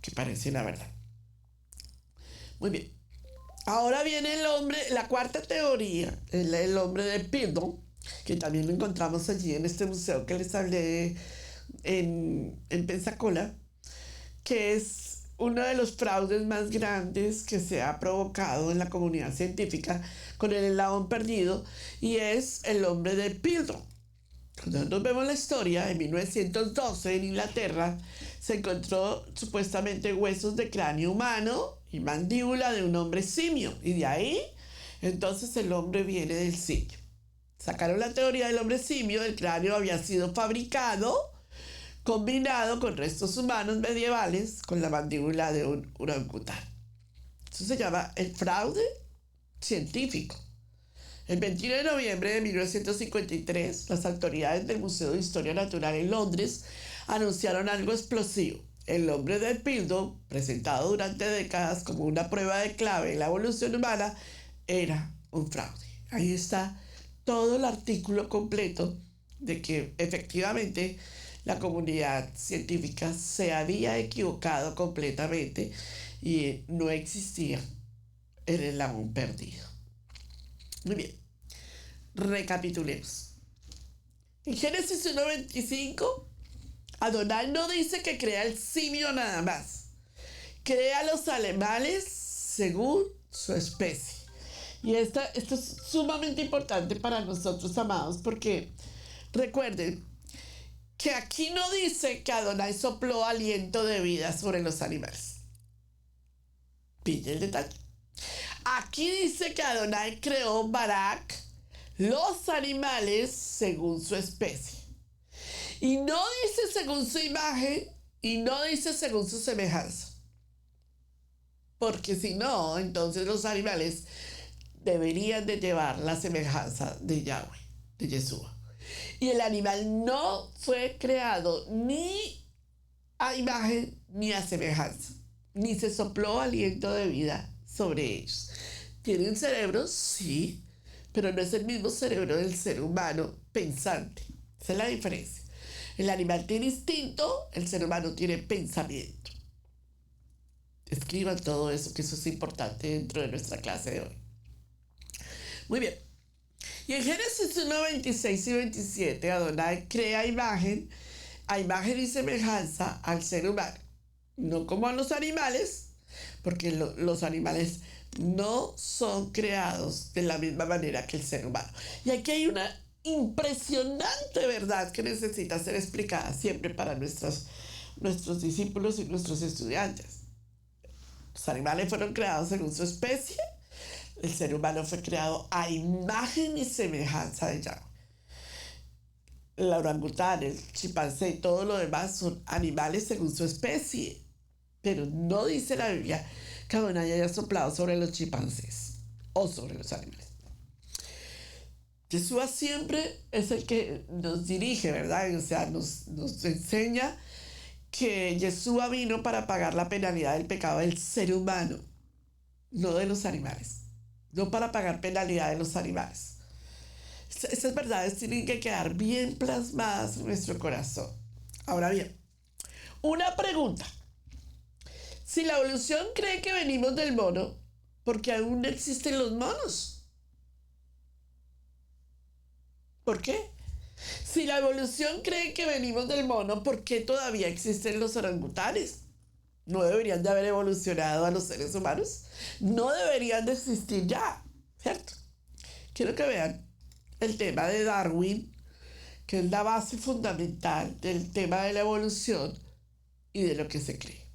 que parece una verdad. Muy bien. Ahora viene la cuarta teoría, el hombre de Piltdown, que también lo encontramos allí en este museo que les hablé en Pensacola, que es uno de los fraudes más grandes que se ha provocado en la comunidad científica con el eslabón perdido, y es el hombre de Piltdown. Cuando nos vemos la historia, en 1912 en Inglaterra se encontró supuestamente huesos de cráneo humano y mandíbula de un hombre simio. Y de ahí, entonces el hombre viene del simio. Sacaron la teoría del hombre simio, el cráneo había sido fabricado, combinado con restos humanos medievales con la mandíbula de un orangután. Eso se llama el fraude científico. El 21 de noviembre de 1953, las autoridades del Museo de Historia Natural en Londres anunciaron algo explosivo. El hombre del Piltdown, presentado durante décadas como una prueba de clave en la evolución humana, era un fraude. Ahí está todo el artículo completo de que efectivamente la comunidad científica se había equivocado completamente y no existía el eslabón perdido. Muy bien, recapitulemos. En Génesis 1:25, Adonai no dice que crea el simio nada más. Crea los animales según su especie. Y esto es sumamente importante para nosotros, amados, porque recuerden que aquí no dice que Adonai sopló aliento de vida sobre los animales. Pille el detalle. Aquí dice que Adonai creó Barak, los animales según su especie. Y no dice según su imagen y no dice según su semejanza. Porque si no, entonces los animales deberían de llevar la semejanza de Yahweh, de Yeshua. Y el animal no fue creado ni a imagen ni a semejanza, ni se sopló aliento de vida sobre ellos. ¿Tienen cerebro? Sí, pero no es el mismo cerebro del ser humano pensante. Esa es la diferencia. El animal tiene instinto, el ser humano tiene pensamiento. Escriban todo eso, que eso es importante dentro de nuestra clase de hoy. Muy bien. Y en Génesis 1, 26 y 27, Adonai crea a imagen y semejanza al ser humano. No como a los animales, porque los animales no son creados de la misma manera que el ser humano. Y aquí hay una impresionante verdad que necesita ser explicada siempre para nuestros discípulos y nuestros estudiantes. Los animales fueron creados según su especie. El ser humano fue creado a imagen y semejanza de Yahweh. El orangután, el chimpancé y todo lo demás son animales según su especie. Pero no dice la Biblia que Adonai haya soplado sobre los chimpancés o sobre los animales. Yeshua siempre es el que nos dirige, ¿verdad? O sea, nos enseña que Yeshua vino para pagar la penalidad del pecado del ser humano, no de los animales. No para pagar penalidad de los animales. Esas verdades tienen que quedar bien plasmadas en nuestro corazón. Ahora bien, una pregunta. Si la evolución cree que venimos del mono, ¿por qué aún no existen los monos? ¿Por qué? Si la evolución cree que venimos del mono, ¿por qué todavía existen los orangutanes? ¿No deberían de haber evolucionado a los seres humanos? No deberían de existir ya, ¿cierto? Quiero que vean el tema de Darwin, que es la base fundamental del tema de la evolución y de lo que se cree.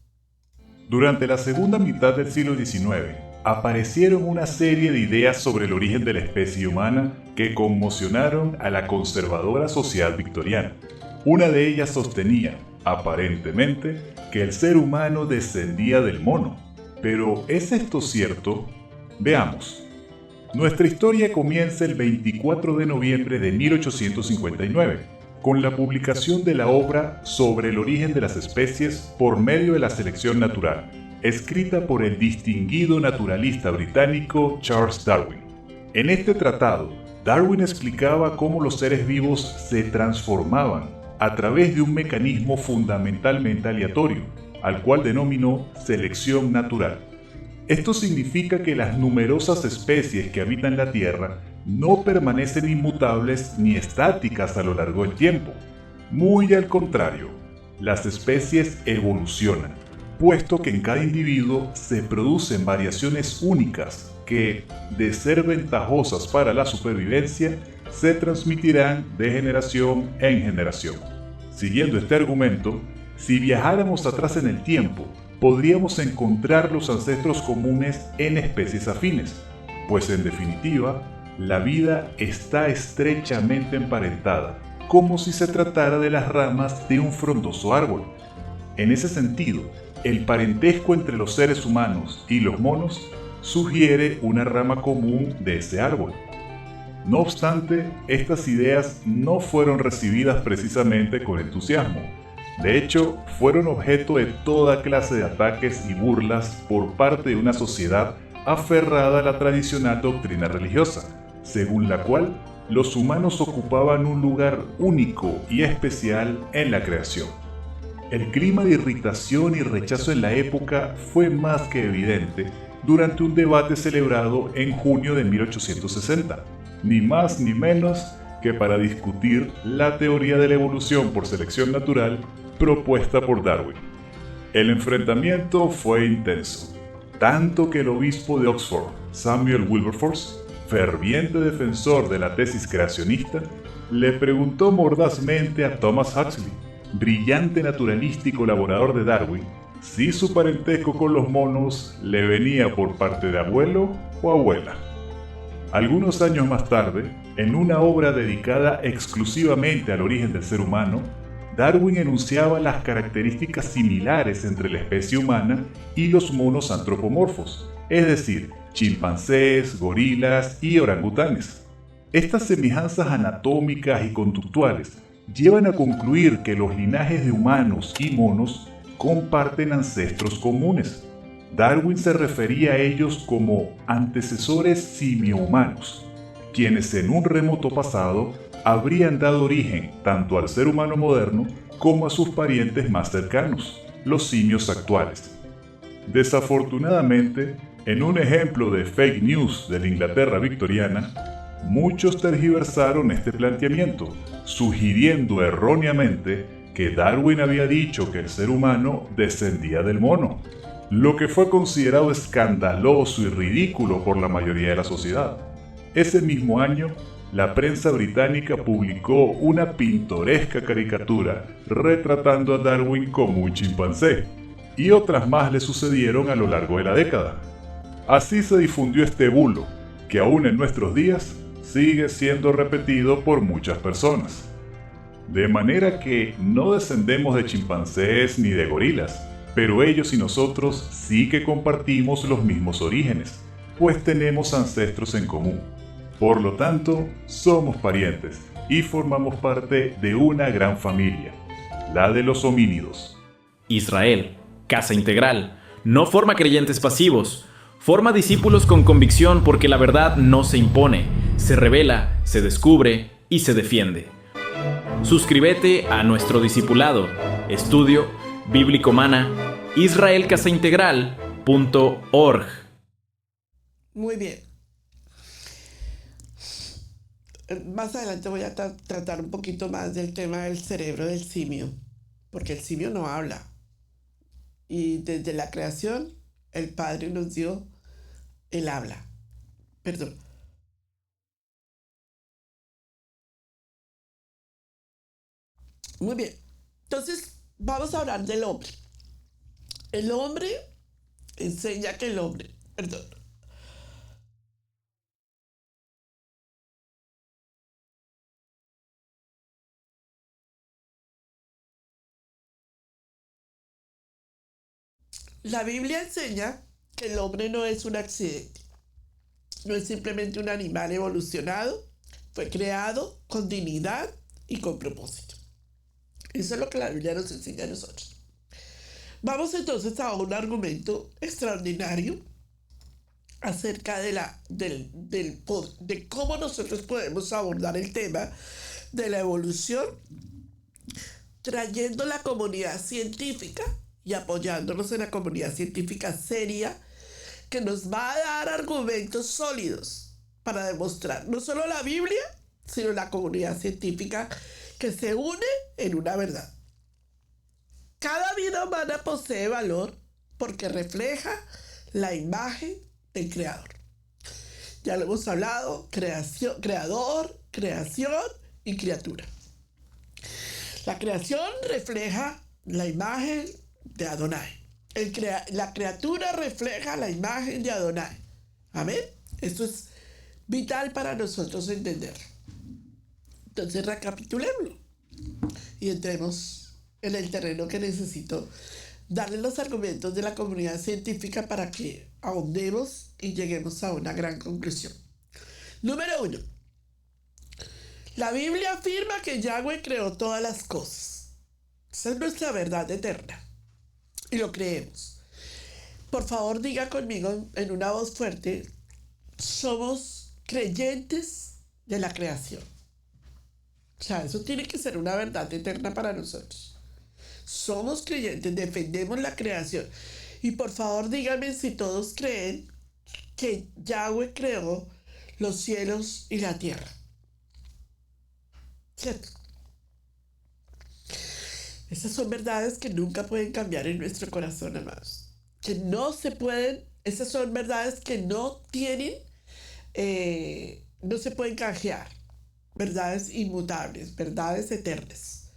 Durante la segunda mitad del siglo XIX, aparecieron una serie de ideas sobre el origen de la especie humana que conmocionaron a la conservadora sociedad victoriana. Una de ellas sostenía, aparentemente, que el ser humano descendía del mono. Pero ¿es esto cierto? Veamos. Nuestra historia comienza el 24 de noviembre de 1859, con la publicación de la obra Sobre el origen de las especies por medio de la selección natural, escrita por el distinguido naturalista británico Charles Darwin. En este tratado, Darwin explicaba cómo los seres vivos se transformaban a través de un mecanismo fundamentalmente aleatorio, al cual denominó selección natural. Esto significa que las numerosas especies que habitan la Tierra no permanecen inmutables ni estáticas a lo largo del tiempo. Muy al contrario, las especies evolucionan, puesto que en cada individuo se producen variaciones únicas que, de ser ventajosas para la supervivencia, se transmitirán de generación en generación. Siguiendo este argumento, si viajáramos atrás en el tiempo, podríamos encontrar los ancestros comunes en especies afines, pues en definitiva, la vida está estrechamente emparentada, como si se tratara de las ramas de un frondoso árbol. En ese sentido, el parentesco entre los seres humanos y los monos sugiere una rama común de ese árbol. No obstante, estas ideas no fueron recibidas precisamente con entusiasmo. De hecho, fueron objeto de toda clase de ataques y burlas por parte de una sociedad aferrada a la tradicional doctrina religiosa, según la cual los humanos ocupaban un lugar único y especial en la creación. El clima de irritación y rechazo en la época fue más que evidente durante un debate celebrado en junio de 1860, ni más ni menos que para discutir la teoría de la evolución por selección natural propuesta por Darwin. El enfrentamiento fue intenso, tanto que el obispo de Oxford, Samuel Wilberforce, ferviente defensor de la tesis creacionista, le preguntó mordazmente a Thomas Huxley, brillante naturalista y colaborador de Darwin, si su parentesco con los monos le venía por parte de abuelo o abuela. Algunos años más tarde, en una obra dedicada exclusivamente al origen del ser humano, Darwin enunciaba las características similares entre la especie humana y los monos antropomorfos, es decir, chimpancés, gorilas y orangutanes. Estas semejanzas anatómicas y conductuales llevan a concluir que los linajes de humanos y monos comparten ancestros comunes. Darwin se refería a ellos como antecesores simio-humanos, quienes en un remoto pasado habrían dado origen tanto al ser humano moderno como a sus parientes más cercanos, los simios actuales. Desafortunadamente, en un ejemplo de fake news de la Inglaterra victoriana, muchos tergiversaron este planteamiento, sugiriendo erróneamente que Darwin había dicho que el ser humano descendía del mono, lo que fue considerado escandaloso y ridículo por la mayoría de la sociedad. Ese mismo año, la prensa británica publicó una pintoresca caricatura retratando a Darwin como un chimpancé, y otras más le sucedieron a lo largo de la década. Así se difundió este bulo, que aún en nuestros días sigue siendo repetido por muchas personas. De manera que no descendemos de chimpancés ni de gorilas, pero ellos y nosotros sí que compartimos los mismos orígenes, pues tenemos ancestros en común. Por lo tanto, somos parientes y formamos parte de una gran familia, la de los homínidos. Israel, casa integral, no forma creyentes pasivos, forma discípulos con convicción porque la verdad no se impone, se revela, se descubre y se defiende. Suscríbete a nuestro discipulado, estudio bíblico mana, israelcasaintegral.org. Muy bien. Más adelante voy a tratar un poquito más del tema del cerebro del simio, porque el simio no habla. Y desde la creación, el Padre nos dio el habla. Perdón. Muy bien. Entonces, vamos a hablar del hombre. El hombre enseña que el hombre, perdón. La Biblia enseña que el hombre no es un accidente, no es simplemente un animal evolucionado, fue creado con dignidad y con propósito. Eso es lo que la Biblia nos enseña a nosotros. Vamos entonces a un argumento extraordinario acerca de cómo nosotros podemos abordar el tema de la evolución, trayendo la comunidad científica y apoyándonos en la comunidad científica seria que nos va a dar argumentos sólidos para demostrar no solo la Biblia, sino la comunidad científica que se une en una verdad. Cada vida humana posee valor porque refleja la imagen del Creador. Ya lo hemos hablado, creador, creación y criatura. La creación refleja la imagen de Adonai. La criatura refleja la imagen de Adonai. Amén. Esto es vital para nosotros entenderlo. Entonces recapitulémoslo y entremos en el terreno que necesito darle los argumentos de la comunidad científica para que ahondemos y lleguemos a una gran conclusión. Número 1. La Biblia afirma que Yahweh creó todas las cosas. Esa es nuestra verdad eterna. Y lo creemos. Por favor, diga conmigo en una voz fuerte: somos creyentes de la creación. O sea, eso tiene que ser una verdad eterna para nosotros. Somos creyentes, defendemos la creación. Y por favor, díganme si todos creen que Yahweh creó los cielos y la tierra. ¿Cierto? Esas son verdades que nunca pueden cambiar en nuestro corazón, amados. Que no se pueden, esas son verdades que no tienen, no se pueden canjear. Verdades inmutables, verdades eternas.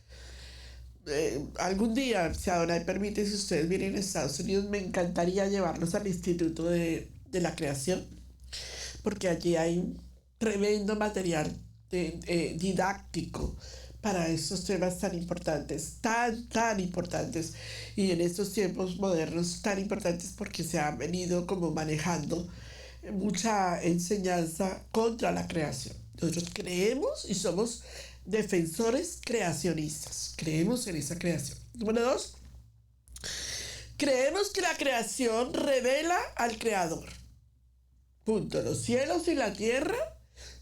Algún día, si Adonai permite, si ustedes vienen a Estados Unidos, me encantaría llevarlos al Instituto de la Creación, porque allí hay un tremendo material didáctico para estos temas tan importantes, tan importantes, y en estos tiempos modernos tan importantes, porque se ha venido como manejando mucha enseñanza contra la creación. Nosotros creemos y somos defensores creacionistas. Creemos en esa creación. Número 2. Creemos que la creación revela al Creador. Punto. Los cielos y la tierra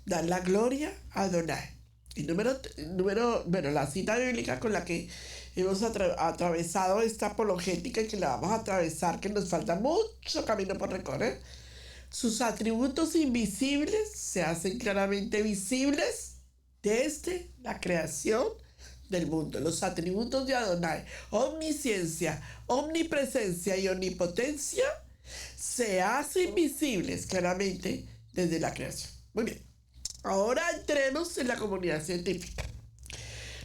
dan la gloria a Adonai. Y bueno, la cita bíblica con la que hemos atravesado esta apologética y que la vamos a atravesar, que nos falta mucho camino por recorrer. Sus atributos invisibles se hacen claramente visibles desde la creación del mundo. Los atributos de Adonai, omnisciencia, omnipresencia y omnipotencia, se hacen visibles claramente desde la creación. Muy bien. Ahora entremos en la comunidad científica.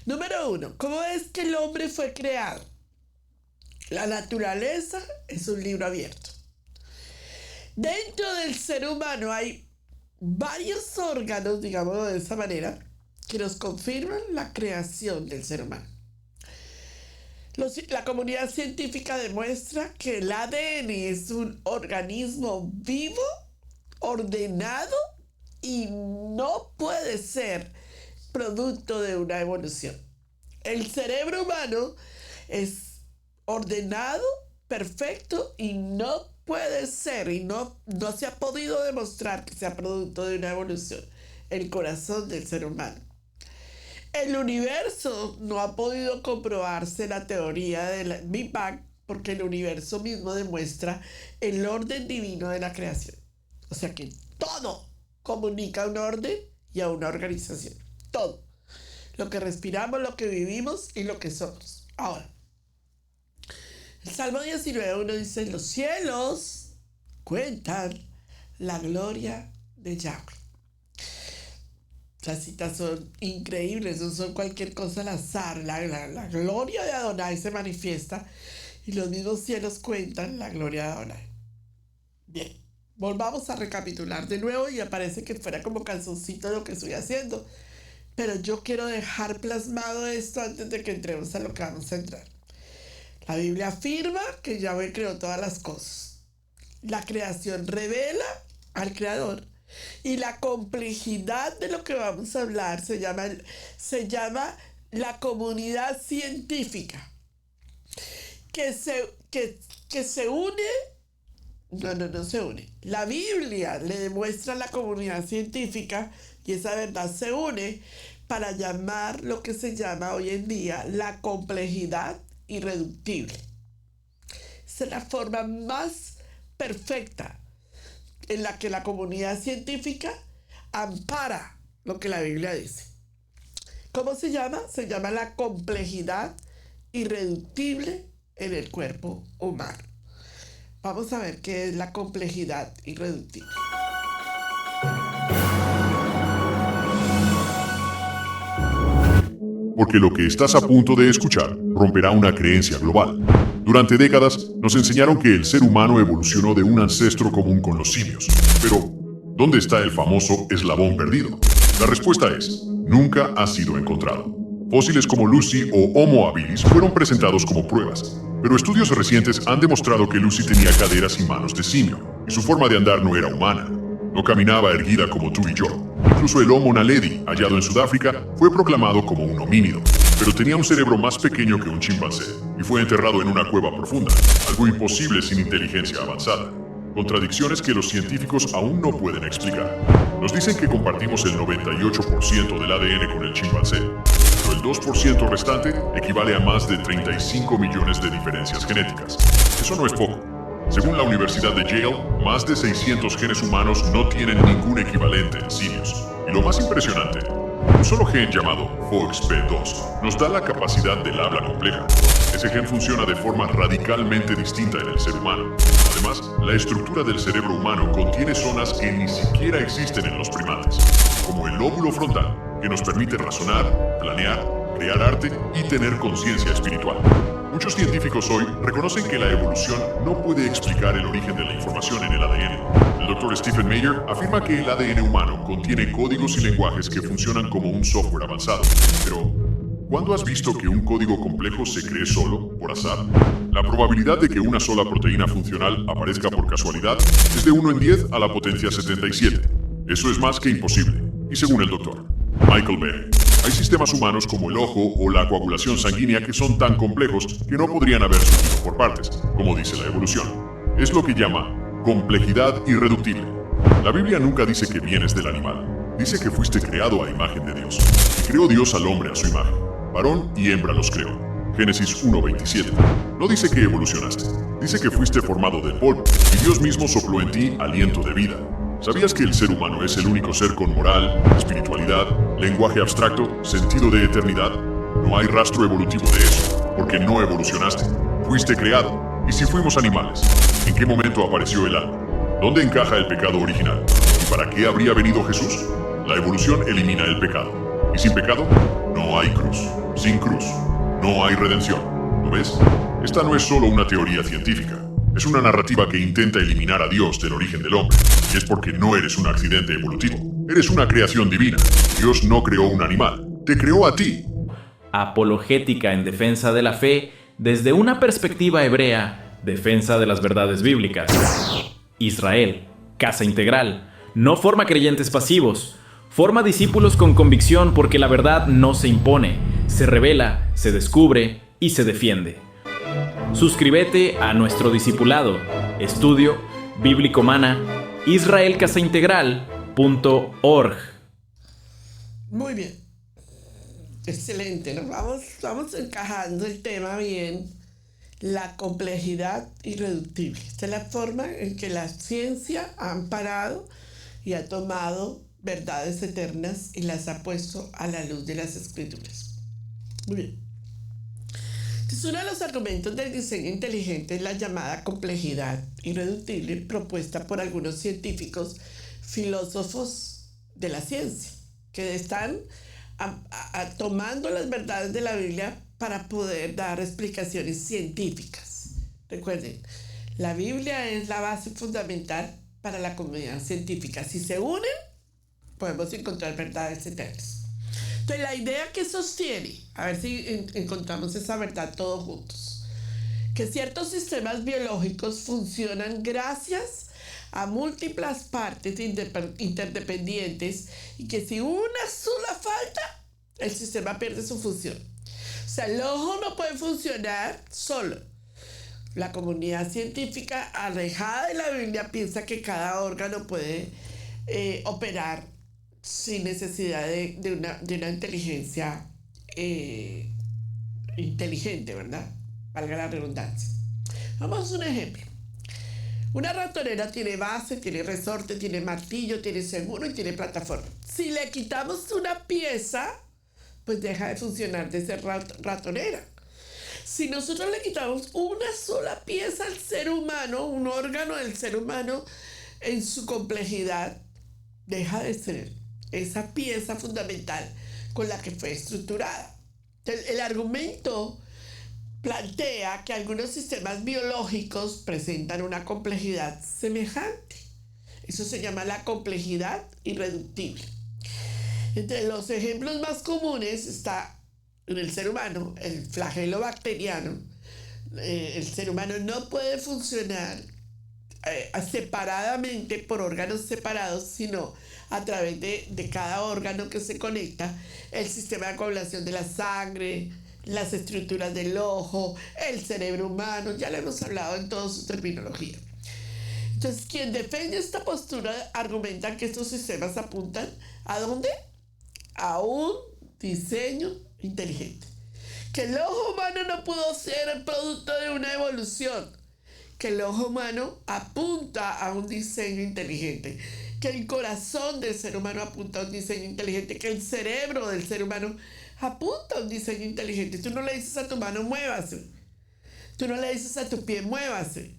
Número 1. ¿Cómo es que el hombre fue creado? La naturaleza es un libro abierto. Dentro del ser humano hay varios órganos, digámoslo de esa manera, que nos confirman la creación del ser humano. La comunidad científica demuestra que el ADN es un organismo vivo, ordenado y no puede ser producto de una evolución. El cerebro humano es ordenado, perfecto y no puede ser, y no se ha podido demostrar que sea producto de una evolución, el corazón del ser humano. El universo no ha podido comprobarse la teoría del Big Bang, porque el universo mismo demuestra el orden divino de la creación. O sea que todo comunica a un orden y a una organización. Todo. Lo que respiramos, lo que vivimos y lo que somos. Ahora, el Salmo 19:1 dice: los cielos cuentan la gloria de Yahweh. Las citas son increíbles, no son cualquier cosa al azar. La gloria de Adonai se manifiesta y los mismos cielos cuentan la gloria de Adonai. Bien, volvamos a recapitular de nuevo, y parece que fuera como canzoncito lo que estoy haciendo, pero yo quiero dejar plasmado esto antes de que entremos a lo que vamos a entrar. La Biblia afirma que Yahweh creó todas las cosas. La creación revela al Creador. Y la complejidad de lo que vamos a hablar se llama la comunidad científica. Que se une. No se une. La Biblia le demuestra a la comunidad científica, y esa verdad se une para llamar lo que se llama hoy en día la complejidad irreductible. Esa es la forma más perfecta en la que la comunidad científica ampara lo que la Biblia dice. ¿Cómo se llama? Se llama la complejidad irreductible en el cuerpo humano. Vamos a ver qué es la complejidad irreductible. porque lo que estás a punto de escuchar romperá una creencia global. Durante décadas nos enseñaron que el ser humano evolucionó de un ancestro común con los simios. Pero, ¿dónde está el famoso eslabón perdido? La respuesta es, nunca ha sido encontrado. Fósiles como Lucy o Homo habilis fueron presentados como pruebas, pero estudios recientes han demostrado que Lucy tenía caderas y manos de simio, y su forma de andar no era humana. No caminaba erguida como tú y yo. Incluso el Homo naledi, hallado en Sudáfrica, fue proclamado como un homínido, pero tenía un cerebro más pequeño que un chimpancé, y fue enterrado en una cueva profunda, algo imposible sin inteligencia avanzada. Contradicciones que los científicos aún no pueden explicar. Nos dicen que compartimos el 98% del ADN con el chimpancé, pero el 2% restante equivale a más de 35 millones de diferencias genéticas. Eso no es poco. Según la Universidad de Yale, más de 600 genes humanos no tienen ningún equivalente en simios. Y lo más impresionante, un solo gen llamado FOXP2 nos da la capacidad del habla compleja. Ese gen funciona de forma radicalmente distinta en el ser humano. Además, la estructura del cerebro humano contiene zonas que ni siquiera existen en los primates, como el lóbulo frontal, que nos permite razonar, planear, crear arte y tener conciencia espiritual. Muchos científicos hoy reconocen que la evolución no puede explicar el origen de la información en el ADN. El Dr. Stephen Meyer afirma que el ADN humano contiene códigos y lenguajes que funcionan como un software avanzado. Pero, ¿cuándo has visto que un código complejo se cree solo, por azar? La probabilidad de que una sola proteína funcional aparezca por casualidad es de 1 en 10 a la potencia 77. Eso es más que imposible. Y según el Dr. Michael Behe, hay sistemas humanos como el ojo o la coagulación sanguínea que son tan complejos que no podrían haber surgido por partes, como dice la evolución. Es lo que llama complejidad irreductible. La Biblia nunca dice que vienes del animal. Dice que fuiste creado a imagen de Dios. Y creó Dios al hombre a su imagen. Varón y hembra los creó. Génesis 1:27. No dice que evolucionaste. Dice que fuiste formado del polvo. Y Dios mismo sopló en ti aliento de vida. ¿Sabías que el ser humano es el único ser con moral, espiritualidad, lenguaje abstracto, sentido de eternidad? No hay rastro evolutivo de eso, porque no evolucionaste. Fuiste creado. ¿Y si fuimos animales? ¿En qué momento apareció el alma? ¿Dónde encaja el pecado original? ¿Y para qué habría venido Jesús? La evolución elimina el pecado. Y sin pecado, no hay cruz. Sin cruz, no hay redención. ¿Lo ves? Esta no es solo una teoría científica. Es una narrativa que intenta eliminar a Dios del origen del hombre. Y es porque no eres un accidente evolutivo. Eres una creación divina. Dios no creó un animal. Te creó a ti. Apologética en defensa de la fe desde una perspectiva hebrea, defensa de las verdades bíblicas. Israel, casa integral, no forma creyentes pasivos. Forma discípulos con convicción porque la verdad no se impone, se revela, se descubre y se defiende. Suscríbete a nuestro discipulado. Estudio Bíblico Mana, israelcasaintegral.org. Muy bien. Excelente. Nos vamos encajando el tema bien. La complejidad irreductible. Esta es la forma en que la ciencia ha amparado y ha tomado verdades eternas y las ha puesto a la luz de las escrituras. Muy bien. Entonces, uno de los argumentos del diseño inteligente es la llamada complejidad irreductible propuesta por algunos científicos, filósofos de la ciencia, que están tomando las verdades de la Biblia para poder dar explicaciones científicas. Recuerden, la Biblia es la base fundamental para la comunidad científica. Si se unen, podemos encontrar verdades eternas. Entonces, la idea que sostiene, a ver si encontramos esa verdad todos juntos, que ciertos sistemas biológicos funcionan gracias a múltiples partes interdependientes y que si una sola falta, el sistema pierde su función. O sea, el ojo no puede funcionar solo. La comunidad científica, alejada de la Biblia, piensa que cada órgano puede operar sin necesidad de una inteligencia inteligente, ¿verdad? Valga la redundancia. Vamos a un ejemplo. Una ratonera tiene base, tiene resorte, tiene martillo, tiene seguro y tiene plataforma. Si le quitamos una pieza, pues deja de funcionar de ser ratonera. Si nosotros le quitamos una sola pieza al ser humano, un órgano del ser humano en su complejidad, deja de ser esa pieza fundamental con la que fue estructurada. El argumento plantea que algunos sistemas biológicos presentan una complejidad semejante. Eso se llama la complejidad irreductible. Entre los ejemplos más comunes está en el ser humano el flagelo bacteriano. El ser humano no puede funcionar separadamente por órganos separados, sino a través de cada órgano que se conecta, el sistema de coagulación de la sangre, las estructuras del ojo, el cerebro humano, ya lo hemos hablado en toda su terminología. Entonces, quien defiende esta postura argumenta que estos sistemas apuntan ¿a dónde? A un diseño inteligente. Que el ojo humano no pudo ser el producto de una evolución. Que el ojo humano apunta a un diseño inteligente. Que el corazón del ser humano apunta a un diseño inteligente. Que el cerebro del ser humano apunta a un diseño inteligente. Tú no le dices a tu mano, muévase. Tú no le dices a tu pie, muévase.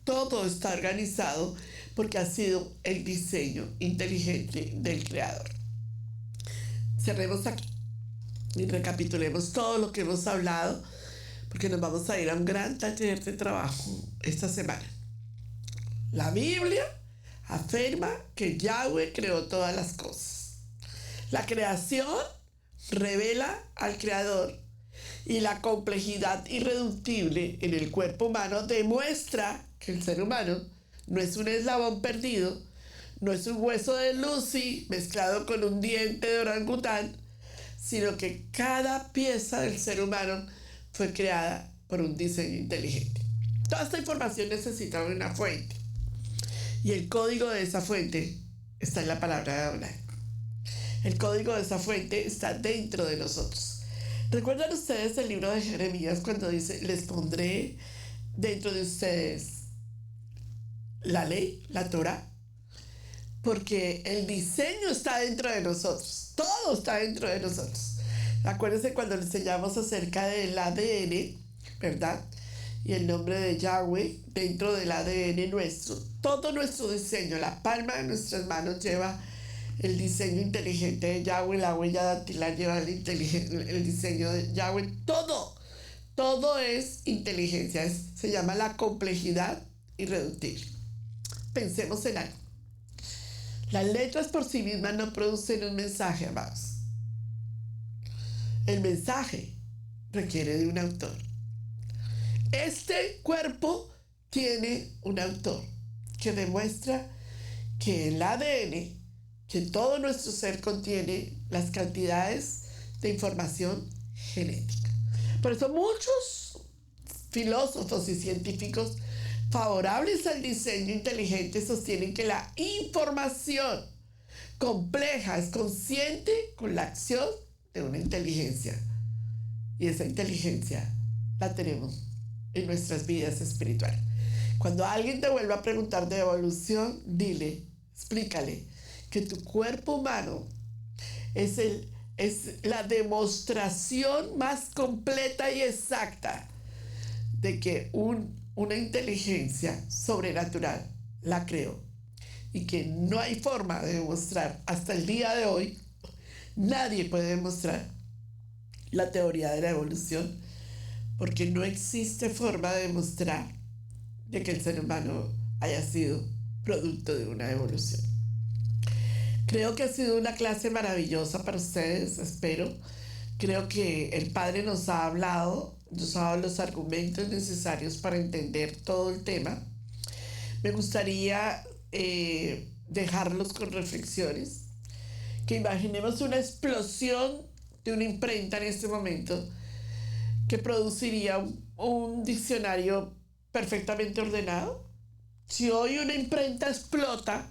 Todo está organizado porque ha sido el diseño inteligente del Creador. Cerremos aquí y recapitulemos todo lo que hemos hablado, porque nos vamos a ir a un gran taller de trabajo esta semana. La Biblia afirma que Yahweh creó todas las cosas. La creación revela al Creador y la complejidad irreductible en el cuerpo humano demuestra que el ser humano no es un eslabón perdido, no es un hueso de Lucy mezclado con un diente de orangután, sino que cada pieza del ser humano fue creada por un diseño inteligente. Toda esta información necesita una fuente, y el código de esa fuente está en la palabra de Adonai. El código de esa fuente está dentro de nosotros. ¿Recuerdan ustedes el libro de Jeremías cuando dice, les pondré dentro de ustedes la ley, la Torah? Porque el diseño está dentro de nosotros. Todo está dentro de nosotros. Acuérdense cuando le enseñamos acerca del ADN, ¿verdad? Y el nombre de Yahweh dentro del ADN nuestro. Todo nuestro diseño, la palma de nuestras manos lleva el diseño inteligente de Yahweh. La huella dactilar lleva el diseño de Yahweh. Todo es inteligencia. Se llama la complejidad irreductible. Pensemos en algo. Las letras por sí mismas no producen un mensaje, amados. El mensaje requiere de un autor. Este cuerpo tiene un autor que demuestra que el ADN, que todo nuestro ser contiene las cantidades de información genética. Por eso muchos filósofos y científicos favorables al diseño inteligente sostienen que la información compleja es consciente con la acción de una inteligencia. Y esa inteligencia la tenemos en nuestras vidas espirituales. Cuando alguien te vuelva a preguntar de evolución, explícale que tu cuerpo humano es la demostración más completa y exacta de que una inteligencia sobrenatural la creó, y que no hay forma de demostrar hasta el día de hoy. Nadie puede demostrar la teoría de la evolución, porque no existe forma de demostrar de que el ser humano haya sido producto de una evolución. Creo que ha sido una clase maravillosa para ustedes, espero. Creo que el Padre nos ha dado los argumentos necesarios para entender todo el tema. Me gustaría dejarlos con reflexiones. Que imaginemos una explosión de una imprenta en este momento que produciría un diccionario perfectamente ordenado. Si hoy una imprenta explota,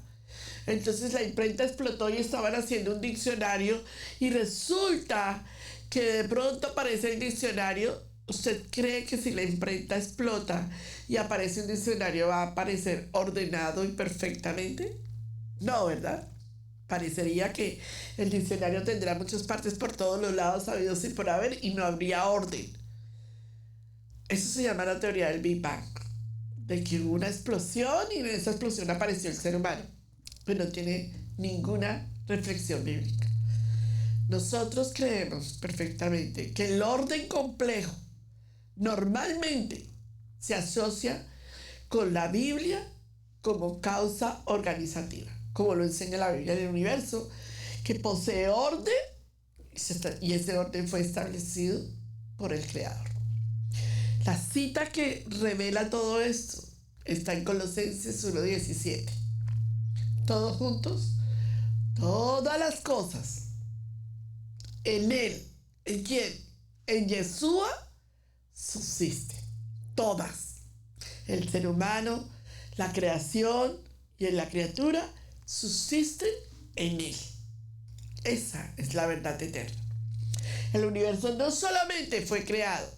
entonces la imprenta explotó y estaban haciendo un diccionario, y resulta que de pronto aparece el diccionario. ¿Usted cree que si la imprenta explota y aparece un diccionario va a aparecer ordenado y perfectamente? No, ¿verdad? Parecería que el diccionario tendrá muchas partes por todos los lados habidos y por haber, y no habría orden. Eso se llama la teoría del Big Bang, de que hubo una explosión y en esa explosión apareció el ser humano, pero no tiene ninguna reflexión bíblica. Nosotros creemos perfectamente que el orden complejo normalmente se asocia con la Biblia como causa organizativa, como lo enseña la Biblia del universo, que posee orden y ese orden fue establecido por el Creador. La cita que revela todo esto está en Colosenses 1:17. Todos juntos, todas las cosas en Él, ¿en quién? En Yeshua subsisten. Todas. El ser humano, la creación y en la criatura subsisten en Él. Esa es la verdad eterna. El universo no solamente fue creado,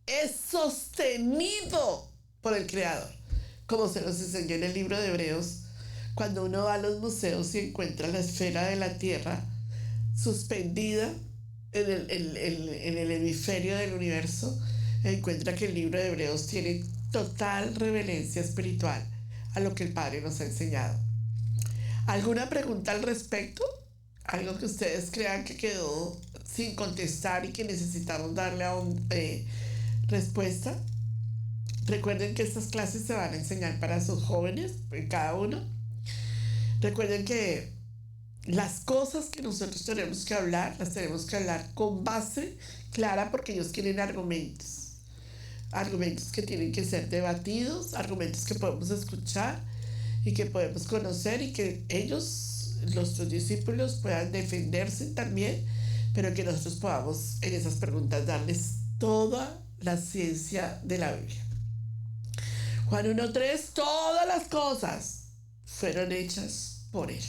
es sostenido por el Creador, como se nos enseñó en el libro de Hebreos, cuando uno va a los museos y encuentra la esfera de la Tierra suspendida en el hemisferio del universo, encuentra que el libro de Hebreos tiene total revelación espiritual a lo que el Padre nos ha enseñado. ¿Alguna pregunta al respecto? ¿Algo que ustedes crean que quedó sin contestar y que necesitamos darle a respuesta? Recuerden que estas clases se van a enseñar para sus jóvenes, en cada uno. Recuerden que las cosas que nosotros tenemos que hablar, las tenemos que hablar con base clara, porque ellos quieren argumentos. Argumentos que tienen que ser debatidos, argumentos que podemos escuchar y que podemos conocer y que ellos, nuestros discípulos, puedan defenderse también, pero que nosotros podamos en esas preguntas darles toda la ciencia de la Biblia. Juan 1:3, todas las cosas fueron hechas por Él.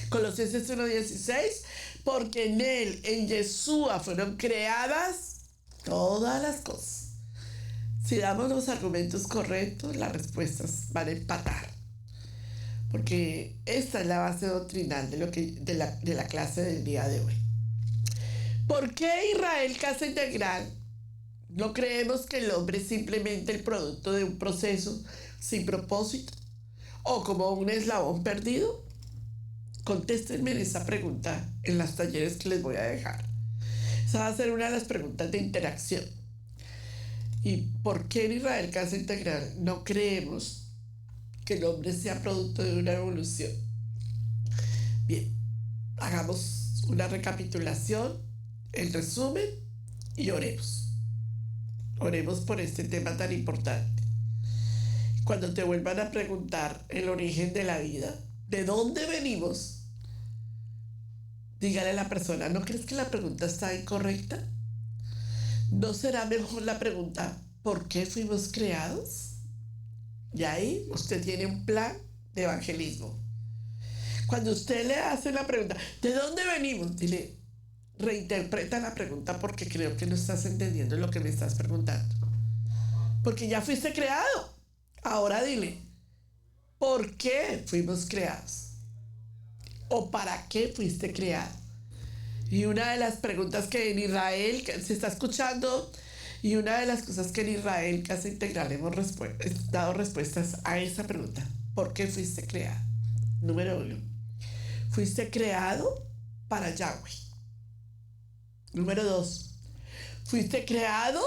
Colosenses 1:16, porque en Él, en Yeshua, fueron creadas todas las cosas. Si damos los argumentos correctos, las respuestas van a empatar. Porque esta es la base doctrinal de la clase del día de hoy. ¿Por qué Israel Casa Integral no creemos que el hombre es simplemente el producto de un proceso sin propósito o como un eslabón perdido? Contéstenme en esa pregunta en los talleres que les voy a dejar. Esa va a ser una de las preguntas de interacción. ¿Y por qué en Israel Casa Integral no creemos que el hombre sea producto de una evolución? Bien, hagamos una recapitulación, el resumen y oremos. Oremos por este tema tan importante. Cuando te vuelvan a preguntar el origen de la vida, ¿de dónde venimos? Dígale a la persona, ¿no crees que la pregunta está incorrecta? ¿No será mejor la pregunta, ¿por qué fuimos creados? Y ahí usted tiene un plan de evangelismo. Cuando usted le hace la pregunta, ¿de dónde venimos? Dile, reinterpreta la pregunta porque creo que no estás entendiendo lo que me estás preguntando. Porque ya fuiste creado. Ahora dile, ¿por qué fuimos creados? ¿O para qué fuiste creado? Y una de las preguntas que en Israel, que se está escuchando, y una de las cosas que en Israel Casa Integral hemos dado respuestas a esa pregunta, ¿por qué fuiste creado? Número 1, fuiste creado para Yahweh. Número 2, fuiste creado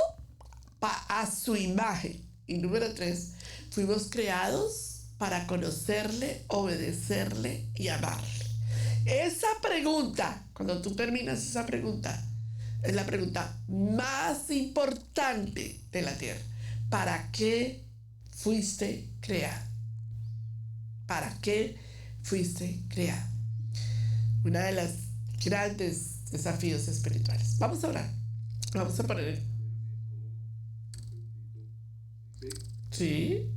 a su imagen. Y número 3, fuimos creados para conocerle, obedecerle y amarle. Esa pregunta, cuando tú terminas esa pregunta, es la pregunta más importante de la tierra. ¿Para qué fuiste creado? ¿Para qué fuiste creado? Una de las grandes desafíos espirituales. Vamos a orar. Vamos a poner. Sí.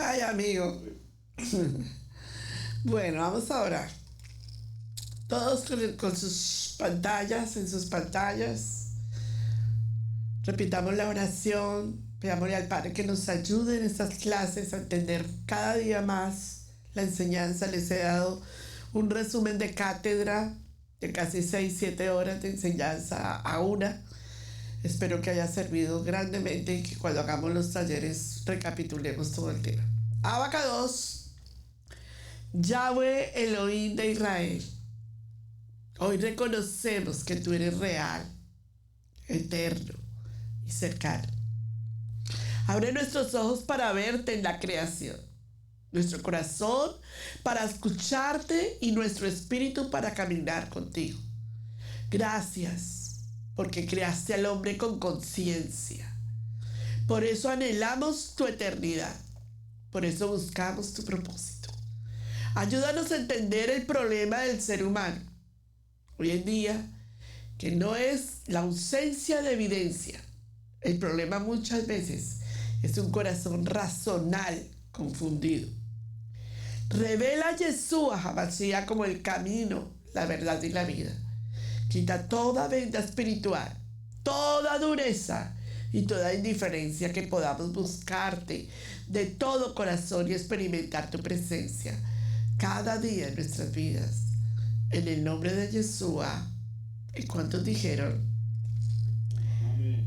Ay, amigo. Bueno, vamos a orar. Todos con sus pantallas, en sus pantallas. Repitamos la oración. Pidámosle al Padre que nos ayude en estas clases a entender cada día más la enseñanza. Les he dado un resumen de cátedra de casi 6-7 horas de enseñanza a una. Espero que haya servido grandemente y que cuando hagamos los talleres recapitulemos todo el tema. Abacados, Yahweh Elohim de Israel. Hoy reconocemos que tú eres real, eterno y cercano. Abre nuestros ojos para verte en la creación, nuestro corazón para escucharte y nuestro espíritu para caminar contigo. Gracias, porque creaste al hombre con conciencia. Por eso anhelamos tu eternidad. Por eso buscamos tu propósito. Ayúdanos a entender el problema del ser humano hoy en día, que no es la ausencia de evidencia. El problema muchas veces es un corazón razonal confundido. Revela a Yeshua HaMashiach como el camino, la verdad y la vida. Quita toda venda espiritual, toda dureza y toda indiferencia, que podamos buscarte de todo corazón y experimentar tu presencia cada día en nuestras vidas. En el nombre de Yeshua. ¿Y cuántos dijeron? Amén.